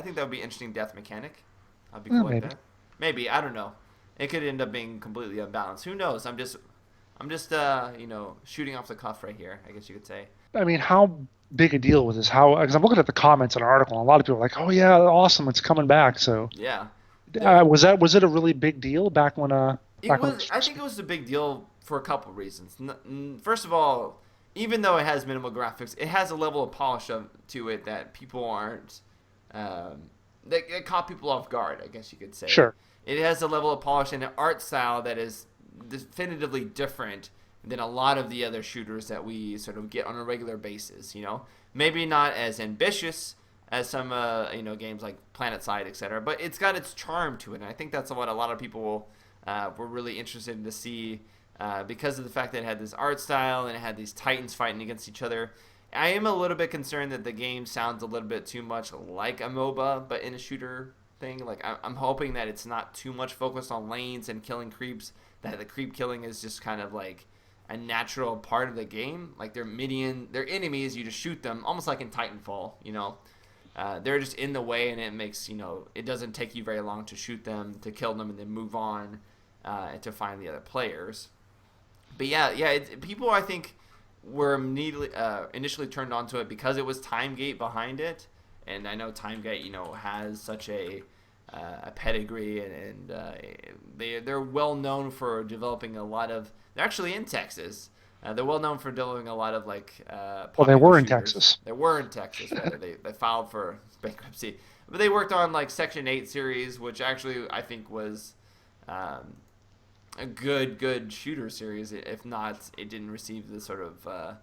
think that would be an interesting death mechanic. I'd be cool like that. Maybe, I don't know. It could end up being completely unbalanced. Who knows? I'm just shooting off the cuff right here, I guess you could say. I mean, how big a deal was this? Because I'm looking at the comments on an article, and a lot of people are like, "Oh yeah, awesome, it's coming back." So yeah, was it a really big deal back when? I think it was a big deal for a couple reasons. First of all, even though it has minimal graphics, it has a level of polish to it that people aren't. That caught people off guard, I guess you could say. Sure. It has a level of polish and an art style that is definitively different than a lot of the other shooters that we sort of get on a regular basis. Maybe not as ambitious as some games like Planetside, etc. But it's got its charm to it, and I think that's what a lot of people were really interested to see because of the fact that it had this art style and it had these titans fighting against each other. I am a little bit concerned that the game sounds a little bit too much like a MOBA, but in a shooter thing. Like I'm hoping that it's not too much focused on lanes and killing creeps. That the creep killing is just kind of like a natural part of the game. Like they're enemies. You just shoot them, almost like in Titanfall. They're just in the way, and it makes it doesn't take you very long to shoot them, to kill them, and then move on to find the other players. But people I think were immediately initially turned on to it because it was Timegate behind it, and I know Timegate has such a pedigree, and they're well known for developing a lot of. They're actually in Texas. They're well known for developing a lot of Well, they were in shooters. Texas. They were in Texas. They filed for bankruptcy, but they worked on Section 8 series, which actually I think was a good shooter series. If not, it didn't receive the sort of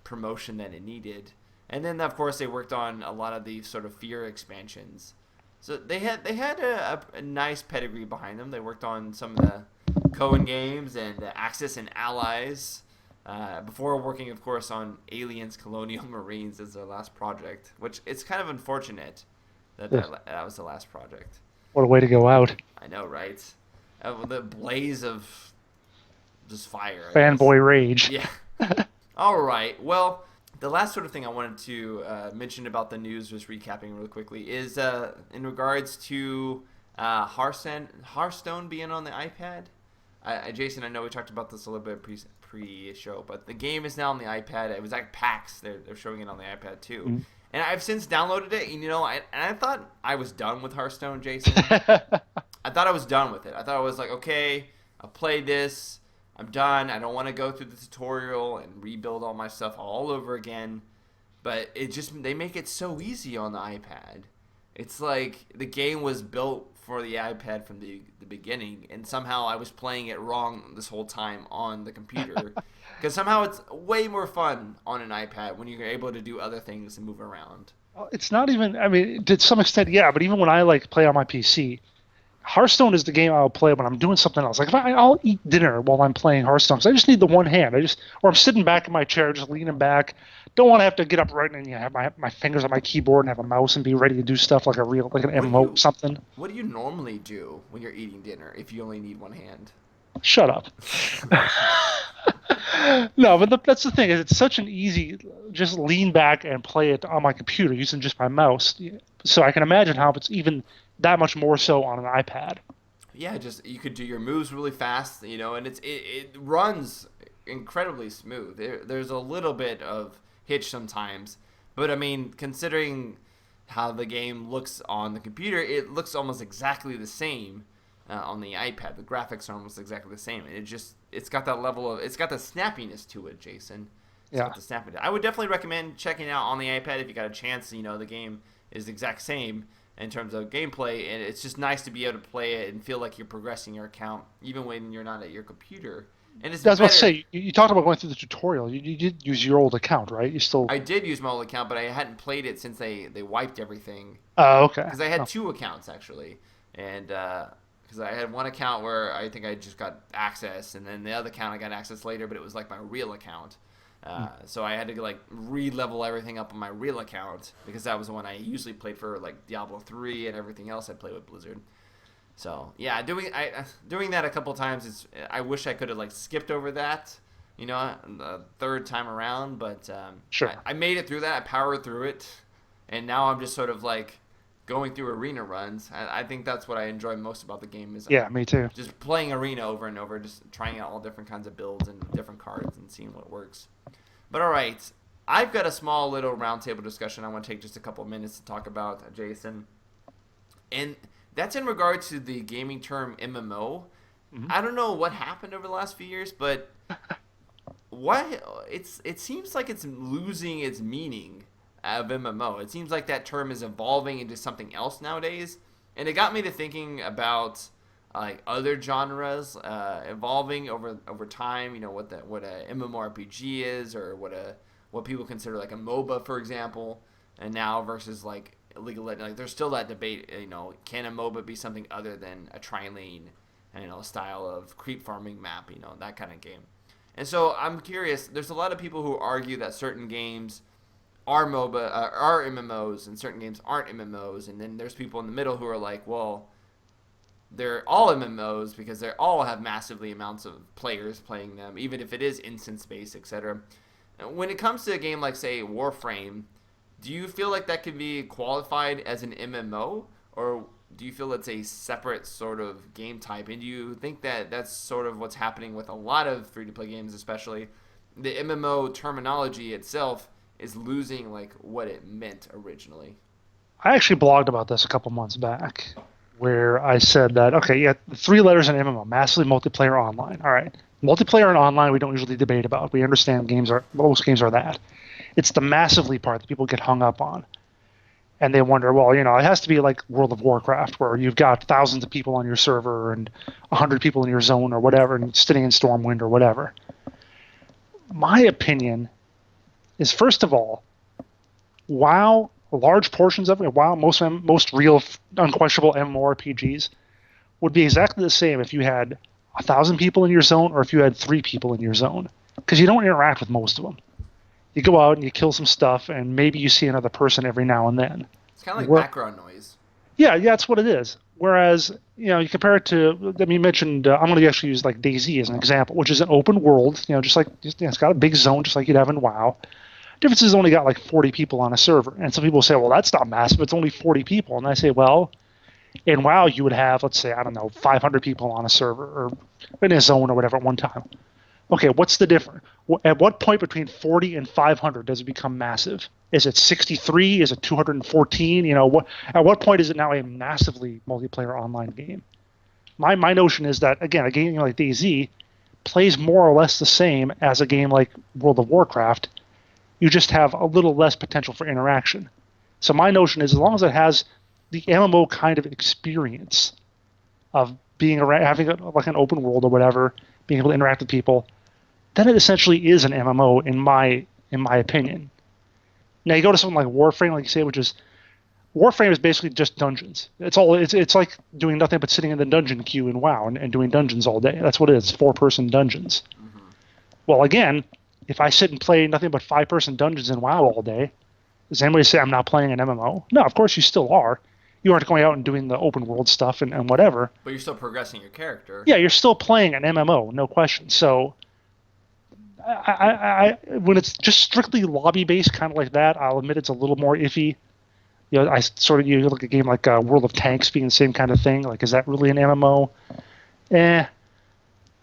promotion that it needed. And then of course they worked on a lot of the sort of Fear expansions. So they had a nice pedigree behind them. They worked on some of the Cohen games and Axis and Allies before working, of course, on Aliens Colonial Marines as their last project, which it's kind of unfortunate that was the last project. What a way to go out. I know, right? The blaze of just fire. Fanboy rage. Yeah. All right. Well, the last sort of thing I wanted to mention about the news, just recapping really quickly, is in regards to Hearthstone being on the iPad. Jason, I know we talked about this a little bit pre-show, but the game is now on the iPad. It was at PAX. They're showing it on the iPad too. Mm-hmm. And I've since downloaded it, and I thought I was done with Hearthstone, Jason. I thought I was done with it. I thought I was like, okay, I played this. I'm done. I don't want to go through the tutorial and rebuild all my stuff all over again. But they make it so easy on the iPad. It's like the game was built for the iPad from the beginning, and somehow I was playing it wrong this whole time on the computer. Because somehow it's way more fun on an iPad when you're able to do other things and move around. It's not even, I mean, to some extent, yeah, but even when I play on my PC, Hearthstone is the game I'll play when I'm doing something else. Like I'll eat dinner while I'm playing Hearthstone, because I just need the one hand. Or I'm sitting back in my chair, just leaning back. Don't want to have to get up right and have my fingers on my keyboard and have a mouse and be ready to do stuff like an MMO or something. What do you normally do when you're eating dinner if you only need one hand? Shut up. No, but that's the thing. Is it's such an easy, just lean back and play it on my computer using just my mouse. So I can imagine how it's even that much more so on an iPad. Yeah, just you could do your moves really fast, and it runs incredibly smooth. There's a little bit of hitch sometimes, but I mean, considering how the game looks on the computer, it looks almost exactly the same on the iPad. The graphics are almost exactly the same. It's got that level of, it's got the snappiness to it, Jason. It's got the snappiness. I would definitely recommend checking it out on the iPad if you got a chance. The game is the exact same in terms of gameplay, and it's just nice to be able to play it and feel like you're progressing your account even when you're not at your computer. And it's That's what I was about to say. You talked about going through the tutorial. You did use your old account, right? I did use my old account, but I hadn't played it since they wiped everything. Oh, okay. Because I had two accounts, actually. And because I had one account where I think I just got access, and then the other account I got access later, but it was like my real account. So I had to re-level everything up on my real account, because that was the one I usually played for, Diablo 3 and everything else I played with Blizzard. So yeah, doing that a couple times, I wish I could have skipped over that, the third time around. But sure, I made it through that. I powered through it, and now I'm just sort of going through arena runs. I think that's what I enjoy most about the game is me too. Just playing arena over and over, just trying out all different kinds of builds and different cards and seeing what works. But all right, I've got a small little roundtable discussion I want to take just a couple of minutes to talk about, Jason. And that's in regards to the gaming term MMO. Mhm. I don't know what happened over the last few years, but it seems like it's losing its meaning of MMO. It seems like that term is evolving into something else nowadays, and it got me to thinking about like other genres evolving over time. You know what a MMORPG is, or what people consider like a MOBA, for example, and now versus like League of Legends. Like there's still that debate. You know, can a MOBA be something other than a tri-lane, style of creep farming map? You know, that kind of game. And so I'm curious. There's a lot of people who argue that certain games are MMOs and certain games aren't MMOs, and then there's people in the middle who are like, well, they're all MMOs because they all have massively amounts of players playing them, even if it is instance based, etc. When it comes to a game like, say, Warframe, do you feel like that can be qualified as an MMO, or do you feel it's a separate sort of game type? And do you think that that's sort of what's happening with a lot of free-to-play games, especially the MMO terminology itself is losing like what it meant originally? I actually blogged about this a couple months back, where I said that okay, yeah, the three letters in MMO, massively multiplayer online. All right, multiplayer and online we don't usually debate about. We understand most games are that. It's the massively part that people get hung up on, and they wonder, well, it has to be like World of Warcraft, where you've got thousands of people on your server and 100 people in your zone or whatever, and sitting in Stormwind or whatever. My opinion is, first of all, WoW, large portions of it, WoW, most real, unquestionable MMORPGs would be exactly the same if you had 1,000 people in your zone or if you had 3 people in your zone, because you don't interact with most of them. You go out and you kill some stuff, and maybe you see another person every now and then. It's kind of like background noise. Yeah, that's what it is. Whereas, you compare it to, I mean, you mentioned, I'm going to actually use like DayZ as an example, which is an open world, it's got a big zone just like you'd have in WoW. Difference is only got like 40 people on a server. And some people say, well, that's not massive. It's only 40 people. And I say, well, in WoW, you would have, let's say, I don't know, 500 people on a server or in a zone or whatever at one time. Okay, what's the difference? At what point between 40 and 500 does it become massive? Is it 63? Is it 214? At what point is it now a massively multiplayer online game? My notion is that, again, a game like DayZ plays more or less the same as a game like World of Warcraft. You just have a little less potential for interaction. So my notion is, as long as it has the MMO kind of experience of being around, having like an open world or whatever, being able to interact with people, then it essentially is an MMO in my opinion. Now you go to something like Warframe, like you say, which is Warframe is basically just dungeons. It's like doing nothing but sitting in the dungeon queue in WoW and doing dungeons all day. That's what it is. 4-person dungeons. Mm-hmm. Well, again, if I sit and play nothing but 5-person dungeons in WoW all day, does anybody say I'm not playing an MMO? No, of course you still are. You aren't going out and doing the open world stuff and whatever. But you're still progressing your character. Yeah, you're still playing an MMO, no question. So, when it's just strictly lobby based, kind of like that, I'll admit it's a little more iffy. You look at a game like World of Tanks being the same kind of thing. Like, is that really an MMO?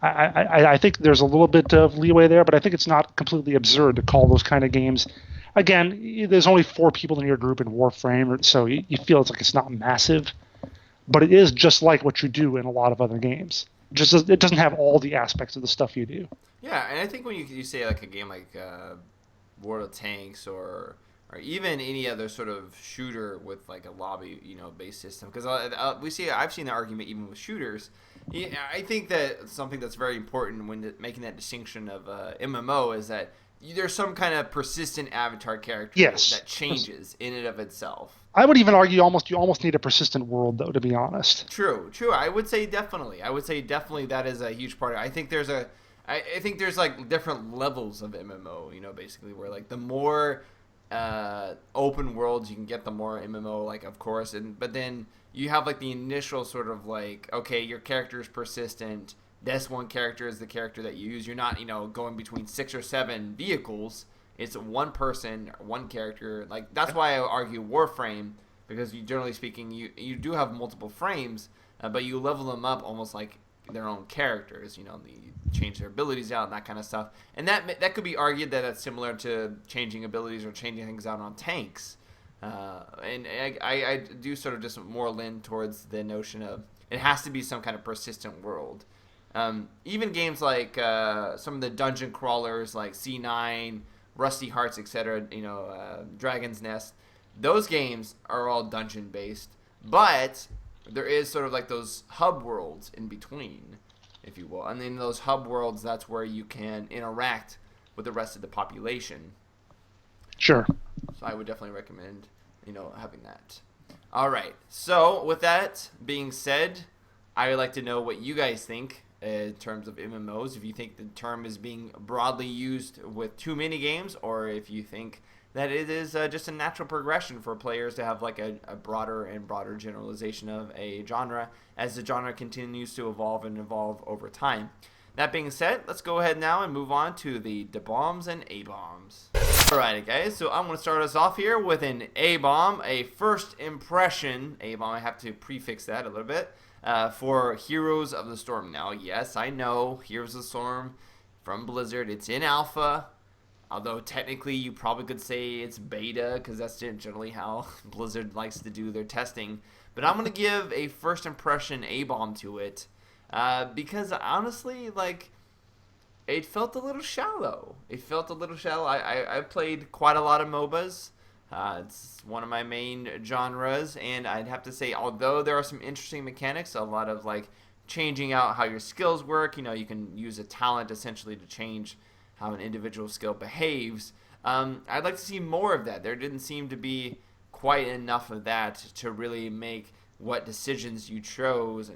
I think there's a little bit of leeway there, but I think it's not completely absurd to call those kind of games. Again, there's only 4 people in your group in Warframe, so you feel it's not massive, but it is just like what you do in a lot of other games. It doesn't have all the aspects of the stuff you do. Yeah, and I think when you say like a game like World of Tanks or even any other sort of shooter with like a lobby based system, because I've seen the argument even with shooters. Yeah, I think that something that's very important when making that distinction of MMO is that there's some kind of persistent avatar character that changes in and of itself. I would even argue you almost need a persistent world, though, to be honest. True. I would say definitely that is a huge part of it. I think there's like different levels of MMO, basically, where like the more open worlds you can get, the more MMO, like, of course, but then you have like the initial sort of like, okay, your character is persistent. This one character is the character that you use. You're not, going between 6 or 7 vehicles. It's one person, one character. Like, that's why I argue Warframe, because generally speaking, you do have multiple frames, but you level them up almost like their own characters. You change their abilities out and that kind of stuff. And that could be argued that that's similar to changing abilities or changing things out on tanks. And I do sort of just more lean towards the notion of it has to be some kind of persistent world. Even games like some of the dungeon crawlers like C9, Rusty Hearts, etc., Dragon's Nest, those games are all dungeon based, but there is sort of like those hub worlds in between, if you will. And in those hub worlds, that's where you can interact with the rest of the population. Sure. So I would definitely recommend, having that. All right. So with that being said, I would like to know what you guys think in terms of MMOs. If you think the term is being broadly used with too many games, or if you think that it is just a natural progression for players to have like a broader and broader generalization of a genre as the genre continues to evolve and evolve over time. That being said, let's go ahead now and move on to the bombs and A-bombs. Alright guys, so I'm going to start us off here with an A-bomb, a first impression A-bomb. I have to prefix that a little bit, for Heroes of the Storm. Now, yes, I know Heroes of the Storm from Blizzard, it's in alpha, although technically you probably could say it's beta, because that's generally how Blizzard likes to do their testing. But I'm going to give a first impression A-bomb to it, because honestly, like, it felt a little shallow. I've played quite a lot of MOBAs. It's one of my main genres, and I'd have to say, although there are some interesting mechanics, a lot of like changing out how your skills work. You can use a talent essentially to change how an individual skill behaves. I'd like to see more of that. There didn't seem to be quite enough of that to really make what decisions you chose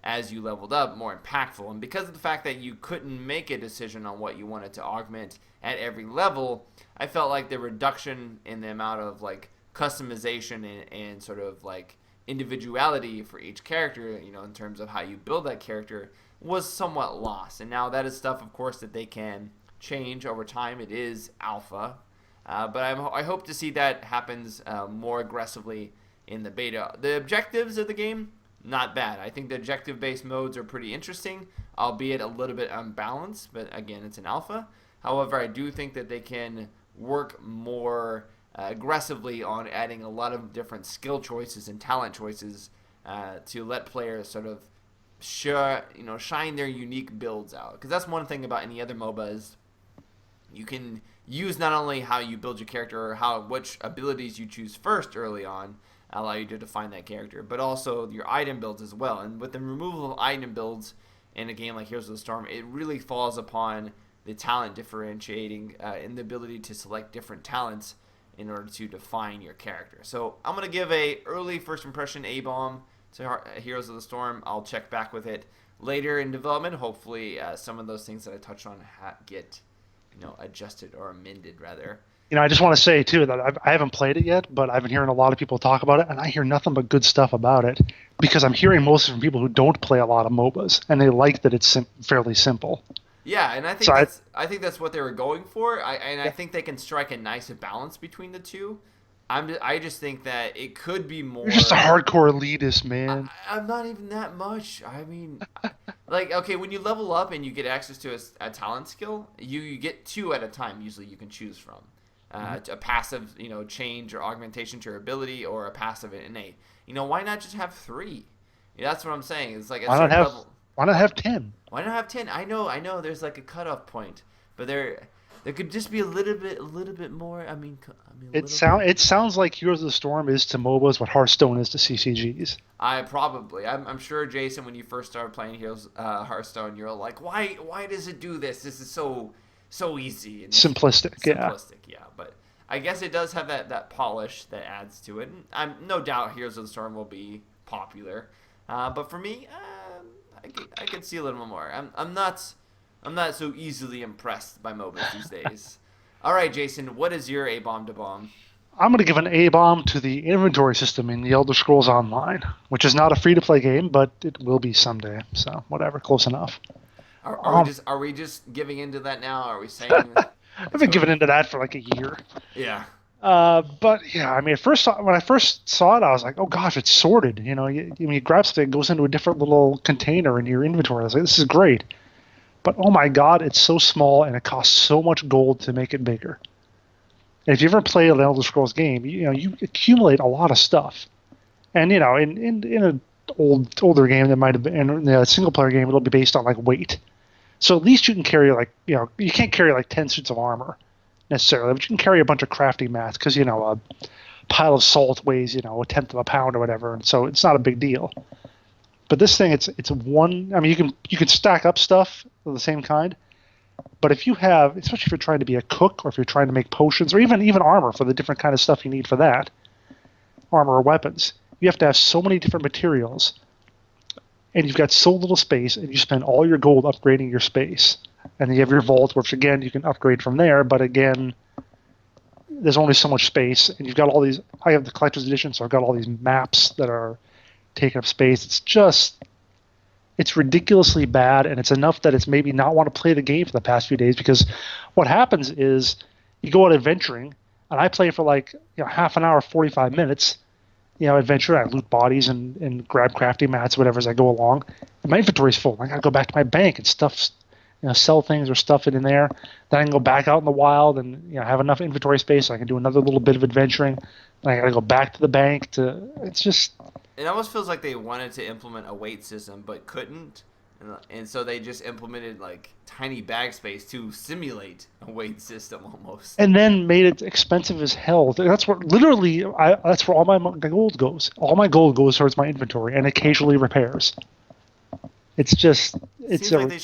as you leveled up more impactful. And because of the fact that you couldn't make a decision on what you wanted to augment at every level, I felt like the reduction in the amount of like customization and sort of like individuality for each character, in terms of how you build that character, was somewhat lost. And now that is stuff, of course, that they can change over time. It is alpha, but I hope to see that happens more aggressively in the beta. The objectives of the game, not bad. I think the objective-based modes are pretty interesting, albeit a little bit unbalanced, but again, it's an alpha. However, I do think that they can work more aggressively on adding a lot of different skill choices and talent choices to let players sort of shine their unique builds out. Because that's one thing about any other MOBA is you can use not only how you build your character or which abilities you choose first early on, allow you to define that character, but also your item builds as well. And with the removal of item builds in a game like Heroes of the Storm, it really falls upon the talent differentiating and the ability to select different talents in order to define your character. So I'm going to give a early first impression A-bomb to Heroes of the Storm. I'll check back with it later in development. Hopefully some of those things that I touched on get adjusted or amended rather. I just want to say, too, that I haven't played it yet, but I've been hearing a lot of people talk about it, and I hear nothing but good stuff about it, because I'm hearing mostly from people who don't play a lot of MOBAs, and they like that it's fairly simple. Yeah, and I think that's what they were going for, I think they can strike a nice balance between the two. I just think that it could be more... You're just a hardcore elitist, man. I'm not even that much. I mean, like, okay, when you level up and you get access to a talent skill, you get 2 at a time, usually you can choose from. A passive, change or augmentation to your ability, or a passive innate. Why not just have 3? That's what I'm saying. It's like why not have 10? Why not have 10? I know. There's like a cutoff point, but there could just be a little bit more. It sounds like Heroes of the Storm is to MOBAs what Hearthstone is to CCGs. I'm sure, Jason, when you first started playing Hearthstone, you're like, why does it do this? This is so easy and simplistic, yeah. But I guess it does have that polish that adds to it. And I'm no doubt Heroes of the Storm will be popular, but for me, I could see a little more. I'm not so easily impressed by MOBAs these days. All right, Jason, what is your A-bomb to bomb? I'm going to give an A-bomb to the inventory system in the Elder Scrolls Online, which is not a free-to-play game, but it will be someday. So whatever, close enough. Are we just giving into that now? Are we saying? I've been giving into that for like a year. Yeah. But yeah, when I first saw it, I was like, oh gosh, it's sorted. You grab something, it goes into a different little container in your inventory. I was like, this is great. But oh my god, it's so small and it costs so much gold to make it bigger. And if you ever play an Elder Scrolls game, you accumulate a lot of stuff. And in an older game that might have been in a single player game. It'll be based on like weight. So at least you can carry you can't carry like 10 suits of armor necessarily, but you can carry a bunch of crafting mats because a pile of salt weighs a tenth of a pound or whatever, and so it's not a big deal. But this thing, it's one. I mean, you can stack up stuff of the same kind, but if you have, especially if you're trying to be a cook or if you're trying to make potions or even armor for the different kind of stuff you need for that, armor or weapons, you have to have so many different materials, and you've got so little space, and you spend all your gold upgrading your space, and then you have your vault, which again you can upgrade from there, but again, there's only so much space, and you've got all these. I have the collector's edition, so I've got all these maps that are taking up space. It's ridiculously bad, and it's enough that it's maybe not want to play the game for the past few days, because what happens is you go out adventuring, and I play for like half an hour, 45 minutes, adventure. I loot bodies and grab crafting mats, whatever, as I go along. And my inventory's full. I gotta go back to my bank and sell things or stuff it in there. Then I can go back out in the wild and have enough inventory space so I can do another little bit of adventuring. Then I gotta go back to the bank it's just. It almost feels like they wanted to implement a weight system but couldn't, and so they just implemented like tiny bag space to simulate a weight system almost. And then made it expensive as hell. That's where literally that's where all my gold goes. All my gold goes towards my inventory and occasionally repairs. It's just seems like they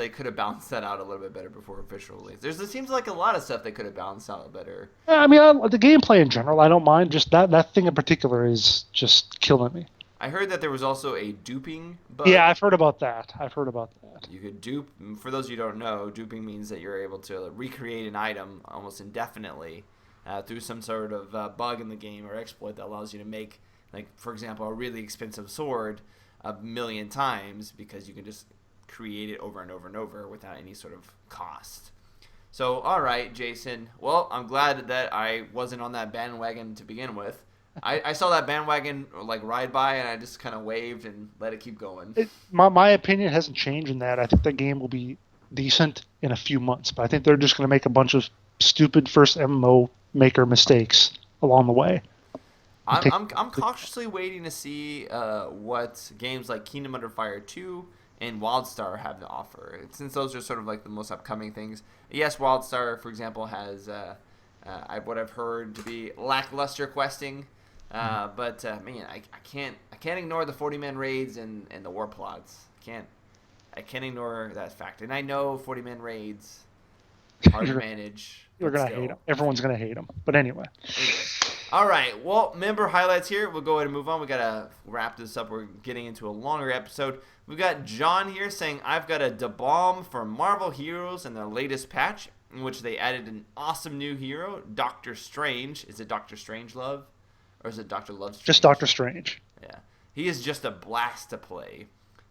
could have balanced that out a little bit better before official release. It seems like a lot of stuff they could have balanced out better. I mean, the gameplay in general, I don't mind. Just that thing in particular is just killing me. I heard that there was also a duping bug. Yeah, I've heard about that. You could dupe. For those of you who don't know, duping means that you're able to recreate an item almost indefinitely through some sort of bug in the game or exploit that allows you to make, like, for example, a really expensive sword a million times because you can just create it over and over and over without any sort of cost. So, all right, Jason. Well, I'm glad that I wasn't on that bandwagon to begin with. I saw that bandwagon like ride by, and I just kind of waved and let it keep going. My opinion hasn't changed in that. I think the game will be decent in a few months, but I think they're just going to make a bunch of stupid first MMO maker mistakes along the way. I'm cautiously waiting to see what games like Kingdom Under Fire 2 and WildStar have to offer, since those are sort of like the most upcoming things. Yes, WildStar, for example, has what I've heard to be lackluster questing, but man, I can't ignore the 40-man raids and the war plots. I can't ignore that fact, and I know 40-man raids hard to manage. You're gonna hate them. Everyone's gonna hate them. But anyway. All right. Well, member highlights here. We'll go ahead and move on. We gotta wrap this up. We're getting into a longer episode. We've got John here saying, "I've got a bomb for Marvel Heroes in their latest patch, in which they added an awesome new hero, Doctor Strange." Is it Doctor Strangelove, or is it Doctor Love Strange? Just Doctor Strange. Yeah. He is just a blast to play.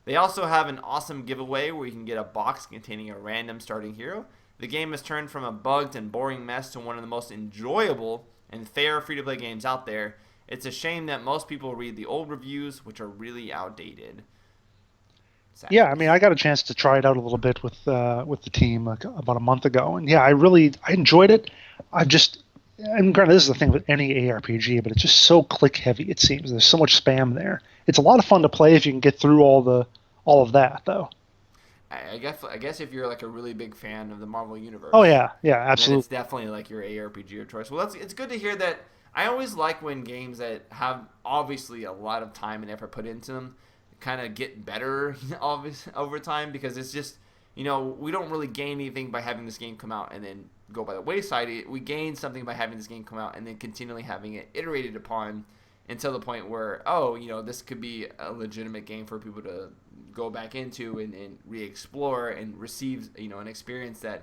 They also have an awesome giveaway where you can get a box containing a random starting hero. The game has turned from a bugged and boring mess to one of the most enjoyable and fair free-to-play games out there. It's a shame that most people read the old reviews, which are really outdated. Sadly. Yeah, I mean, I got a chance to try it out a little bit with the team about a month ago, and yeah, I enjoyed it. And granted, this is the thing with any ARPG, but it's just so click-heavy. It seems there's so much spam there. It's a lot of fun to play if you can get through all of that, though. I guess if you're like a really big fan of the Marvel Universe. Oh yeah, absolutely. It's definitely like your ARPG of choice. Well, it's good to hear that. I always like when games that have obviously a lot of time and effort put into them kind of get better over time, because it's just, we don't really gain anything by having this game come out and then go by the wayside. We gain something by having this game come out and then continually having it iterated upon until the point where, this could be a legitimate game for people to go back into and re-explore and receive, an experience that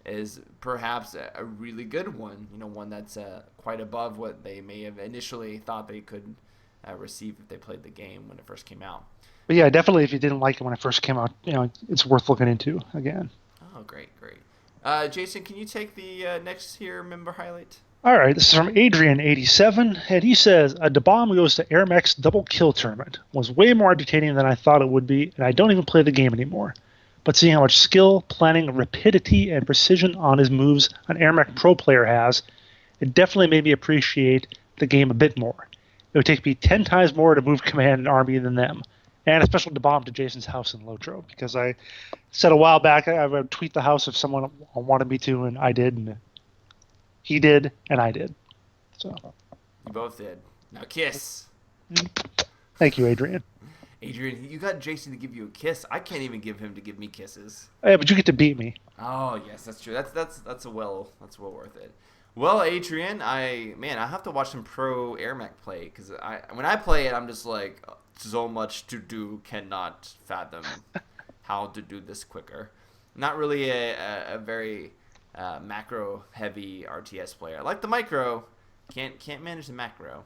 is perhaps a really good one, one that's quite above what they may have initially thought they could receive if they played the game when it first came out. But yeah, definitely if you didn't like it when it first came out, it's worth looking into again. Oh, great. Jason, can you take the next here member highlight? All right, this is from Adrian87, and he says, "A bomb goes to AirMech's double kill tournament. Was way more entertaining than I thought it would be, and I don't even play the game anymore. But seeing how much skill, planning, rapidity, and precision on his moves an AirMech Pro player has, it definitely made me appreciate the game a bit more. It would take me 10 times more to move command and army than them. And a special bomb to Jason's house in Lotro, because I said a while back I would tweet the house if someone wanted me to, and I did, and he did, and I did. So You both did. Now kiss. thank you, Adrian. Adrian, you got Jason to give you a kiss. I can't even give him to give me kisses. Yeah, but you get to beat me. Oh yes, that's true. That's well worth it. Well, Adrian, I have to watch some pro AirMech play, because when I play it, I'm just like, so much to do, cannot fathom how to do this quicker. Not really a very macro heavy RTS player. I like the micro, can't manage the macro.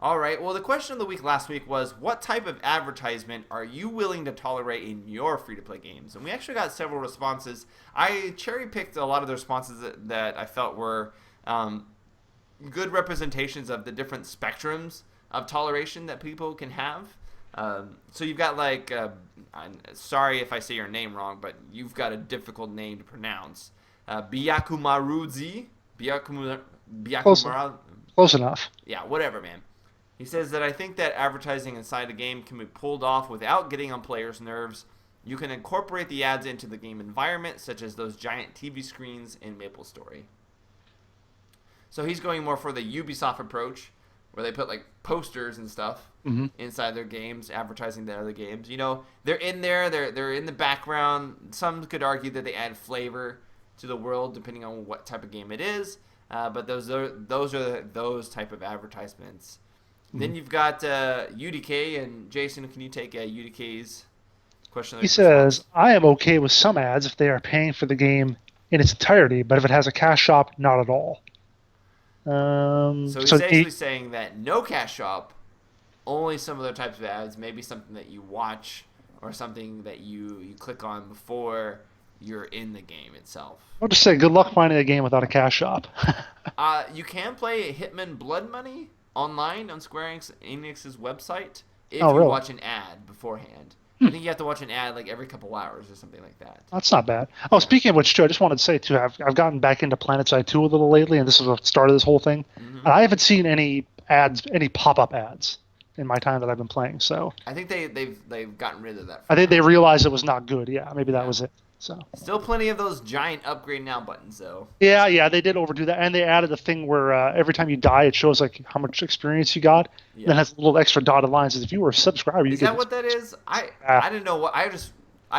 All right. Well, the question of the week last week was, what type of advertisement are you willing to tolerate in your free-to-play games? And we actually got several responses. I cherry-picked a lot of the responses that I felt were good representations of the different spectrums of toleration that people can have. So you've got like, I'm sorry if I say your name wrong, but you've got a difficult name to pronounce. Byakumaruzi. Close enough. Yeah, whatever, man. He says that I think that advertising inside a game can be pulled off without getting on players' nerves. You can incorporate the ads into the game environment, such as those giant TV screens in MapleStory. So he's going more for the Ubisoft approach, where they put like posters and stuff inside their games, advertising their other games. You know, they're in there, they're in the background. Some could argue that they add flavor to the world depending on what type of game it is. But those are those type of advertisements. Then you've got UDK, and Jason, can you take UDK's question? He says, I am okay with some ads if they are paying for the game in its entirety, but if it has a cash shop, not at all. So he's actually saying that no cash shop, only some other types of ads, maybe something that you watch or something that you click on before you're in the game itself. I'll just say good luck finding a game without a cash shop. You can play Hitman Blood Money online on Square Enix's website if really? You watch an ad beforehand. I think you have to watch an ad like every couple hours or something like that. That's not bad. Oh, speaking of which, too, I just wanted to say, too, I've gotten back into Planetside II a little lately, and this is what started this whole thing. And I haven't seen any ads, any pop-up ads in my time that I've been playing. So I think they've gotten rid of that. I think they realized it was not good. Yeah, maybe that was it. So still plenty of those giant upgrade now buttons, though. Yeah, they did overdo that, and they added a thing where every time you die, it shows like how much experience you got. Yeah. Then has a little extra dotted line says if you were a subscriber, you is that what that is? I didn't know what I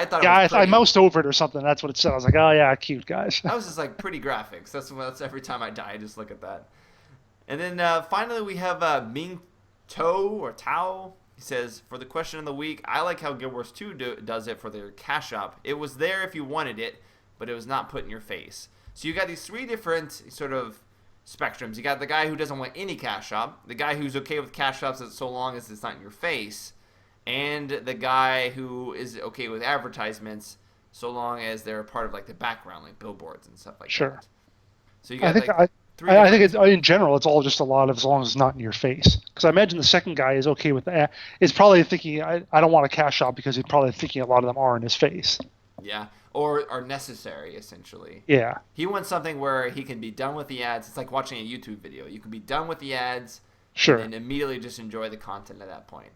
thought. Yeah, I moused over it or something. That's what it said. I was like, oh yeah, cute guys. That was just like pretty graphics. That's every time I die, I just look at that. And then finally we have Ming To or Tao. He says, for the question of the week, I like how Guild Wars 2 does it for their cash shop. It was there if you wanted it, but it was not put in your face. So you got these three different sort of spectrums. You got the guy who doesn't want any cash shop, the guy who's okay with cash shops so long as it's not in your face, and the guy who is okay with advertisements so long as they're a part of like the background, like billboards and stuff like that. So you got I think in general, it's all just a lot of as long as it's not in your face. Because I imagine the second guy is okay with that. Is probably thinking, I don't want a cash shop because he's probably thinking a lot of them are in his face. Yeah, or are necessary, essentially. Yeah. He wants something where he can be done with the ads. It's like watching a YouTube video. You can be done with the ads and immediately just enjoy the content at that point.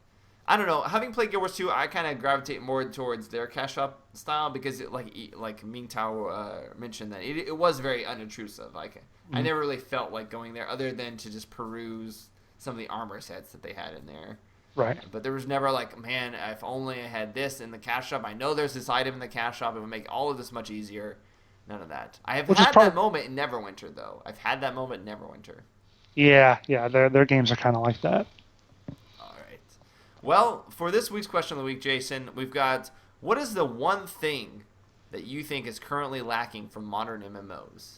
I don't know. Having played Guild Wars 2, I kind of gravitate more towards their cash shop style because, like Ming Tao mentioned, that it was very unintrusive. I never really felt like going there other than to just peruse some of the armor sets that they had in there. Right. But there was never like, man, if only I had this in the cash shop. I know there's this item in the cash shop. It would make all of this much easier. None of that. I have had that moment in Neverwinter, though. I've had that moment in Neverwinter. Yeah. Their games are kind of like that. Well, for this week's question of the week, Jason, we've got, what is the one thing that you think is currently lacking from modern MMOs?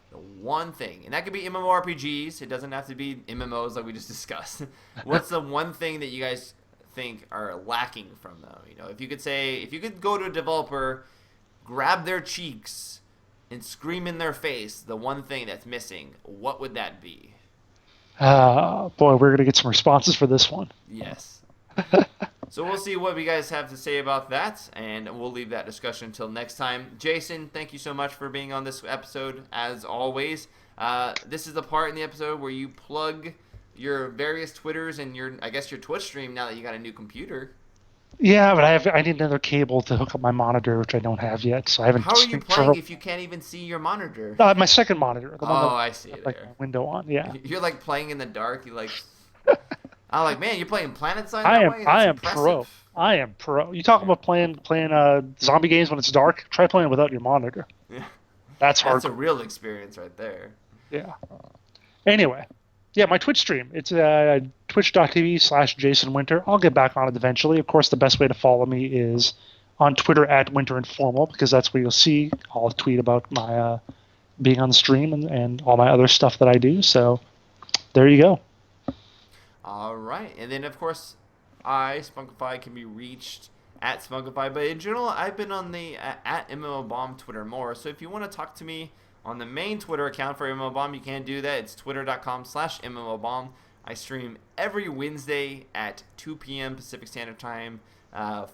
The one thing. And that could be MMORPGs. It doesn't have to be MMOs like we just discussed. What's the one thing that you guys think are lacking from them? You know, if you could go to a developer, grab their cheeks, and scream in their face the one thing that's missing, what would that be? Boy, we're going to get some responses for this one. Yes. So we'll see what you guys have to say about that, and we'll leave that discussion until next time. Jason, thank you so much for being on this episode, as always. This is the part in the episode where you plug your various Twitters and your Twitch stream now that you got a new computer. Yeah, but I need another cable to hook up my monitor, which I don't have yet. So I haven't. How are you playing if you can't even see your monitor? My second monitor. The one that I see it like there. my window on. Yeah. You're like playing in the dark. You like. I'm like, man, you're playing Planetside II? I am pro. I am pro. You talk about playing zombie games when it's dark. Try playing without your monitor. Yeah. That's hard. That's a real experience right there. Yeah. Anyway, yeah, my Twitch stream. It's twitch.tv/JasonWinter. I'll get back on it eventually. Of course, the best way to follow me is on Twitter @WinterInformal, because that's where you'll see. I'll tweet about my being on the stream and all my other stuff that I do. So there you go. All right. And then, of course, Spunkify, can be reached at Spunkify. But in general, I've been on the at MMOBomb Twitter more. So if you want to talk to me on the main Twitter account for MMOBomb, you can do that. It's twitter.com/MMOBomb. I stream every Wednesday at 2 p.m. Pacific Standard Time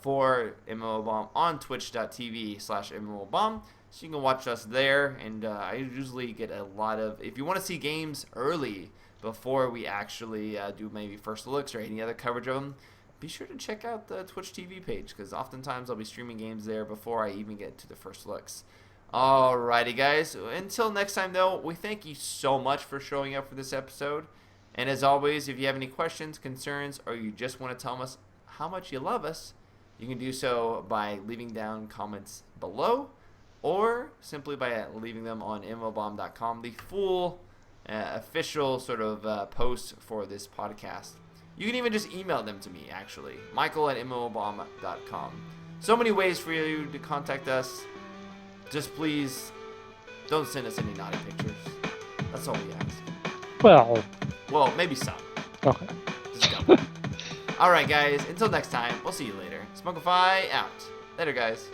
for MMOBomb on twitch.tv/MMOBomb. So you can watch us there. And I usually get a lot of... If you want to see games early before we actually do maybe first looks or any other coverage of them, be sure to check out the Twitch TV page, because oftentimes I'll be streaming games there before I even get to the first looks. Alrighty, guys. Until next time, though, we thank you so much for showing up for this episode. And as always, if you have any questions, concerns, or you just want to tell us how much you love us, you can do so by leaving down comments below, or simply by leaving them on MMOBomb.com, the full official sort of post for this podcast. You can even just email them to me, actually. Michael@MMOBomb.com. So many ways for you to contact us. Just please don't send us any naughty pictures. That's all we ask. Well, maybe some. Okay. Just don't. All right, guys. Until next time, we'll see you later. Spunkify out. Later, guys.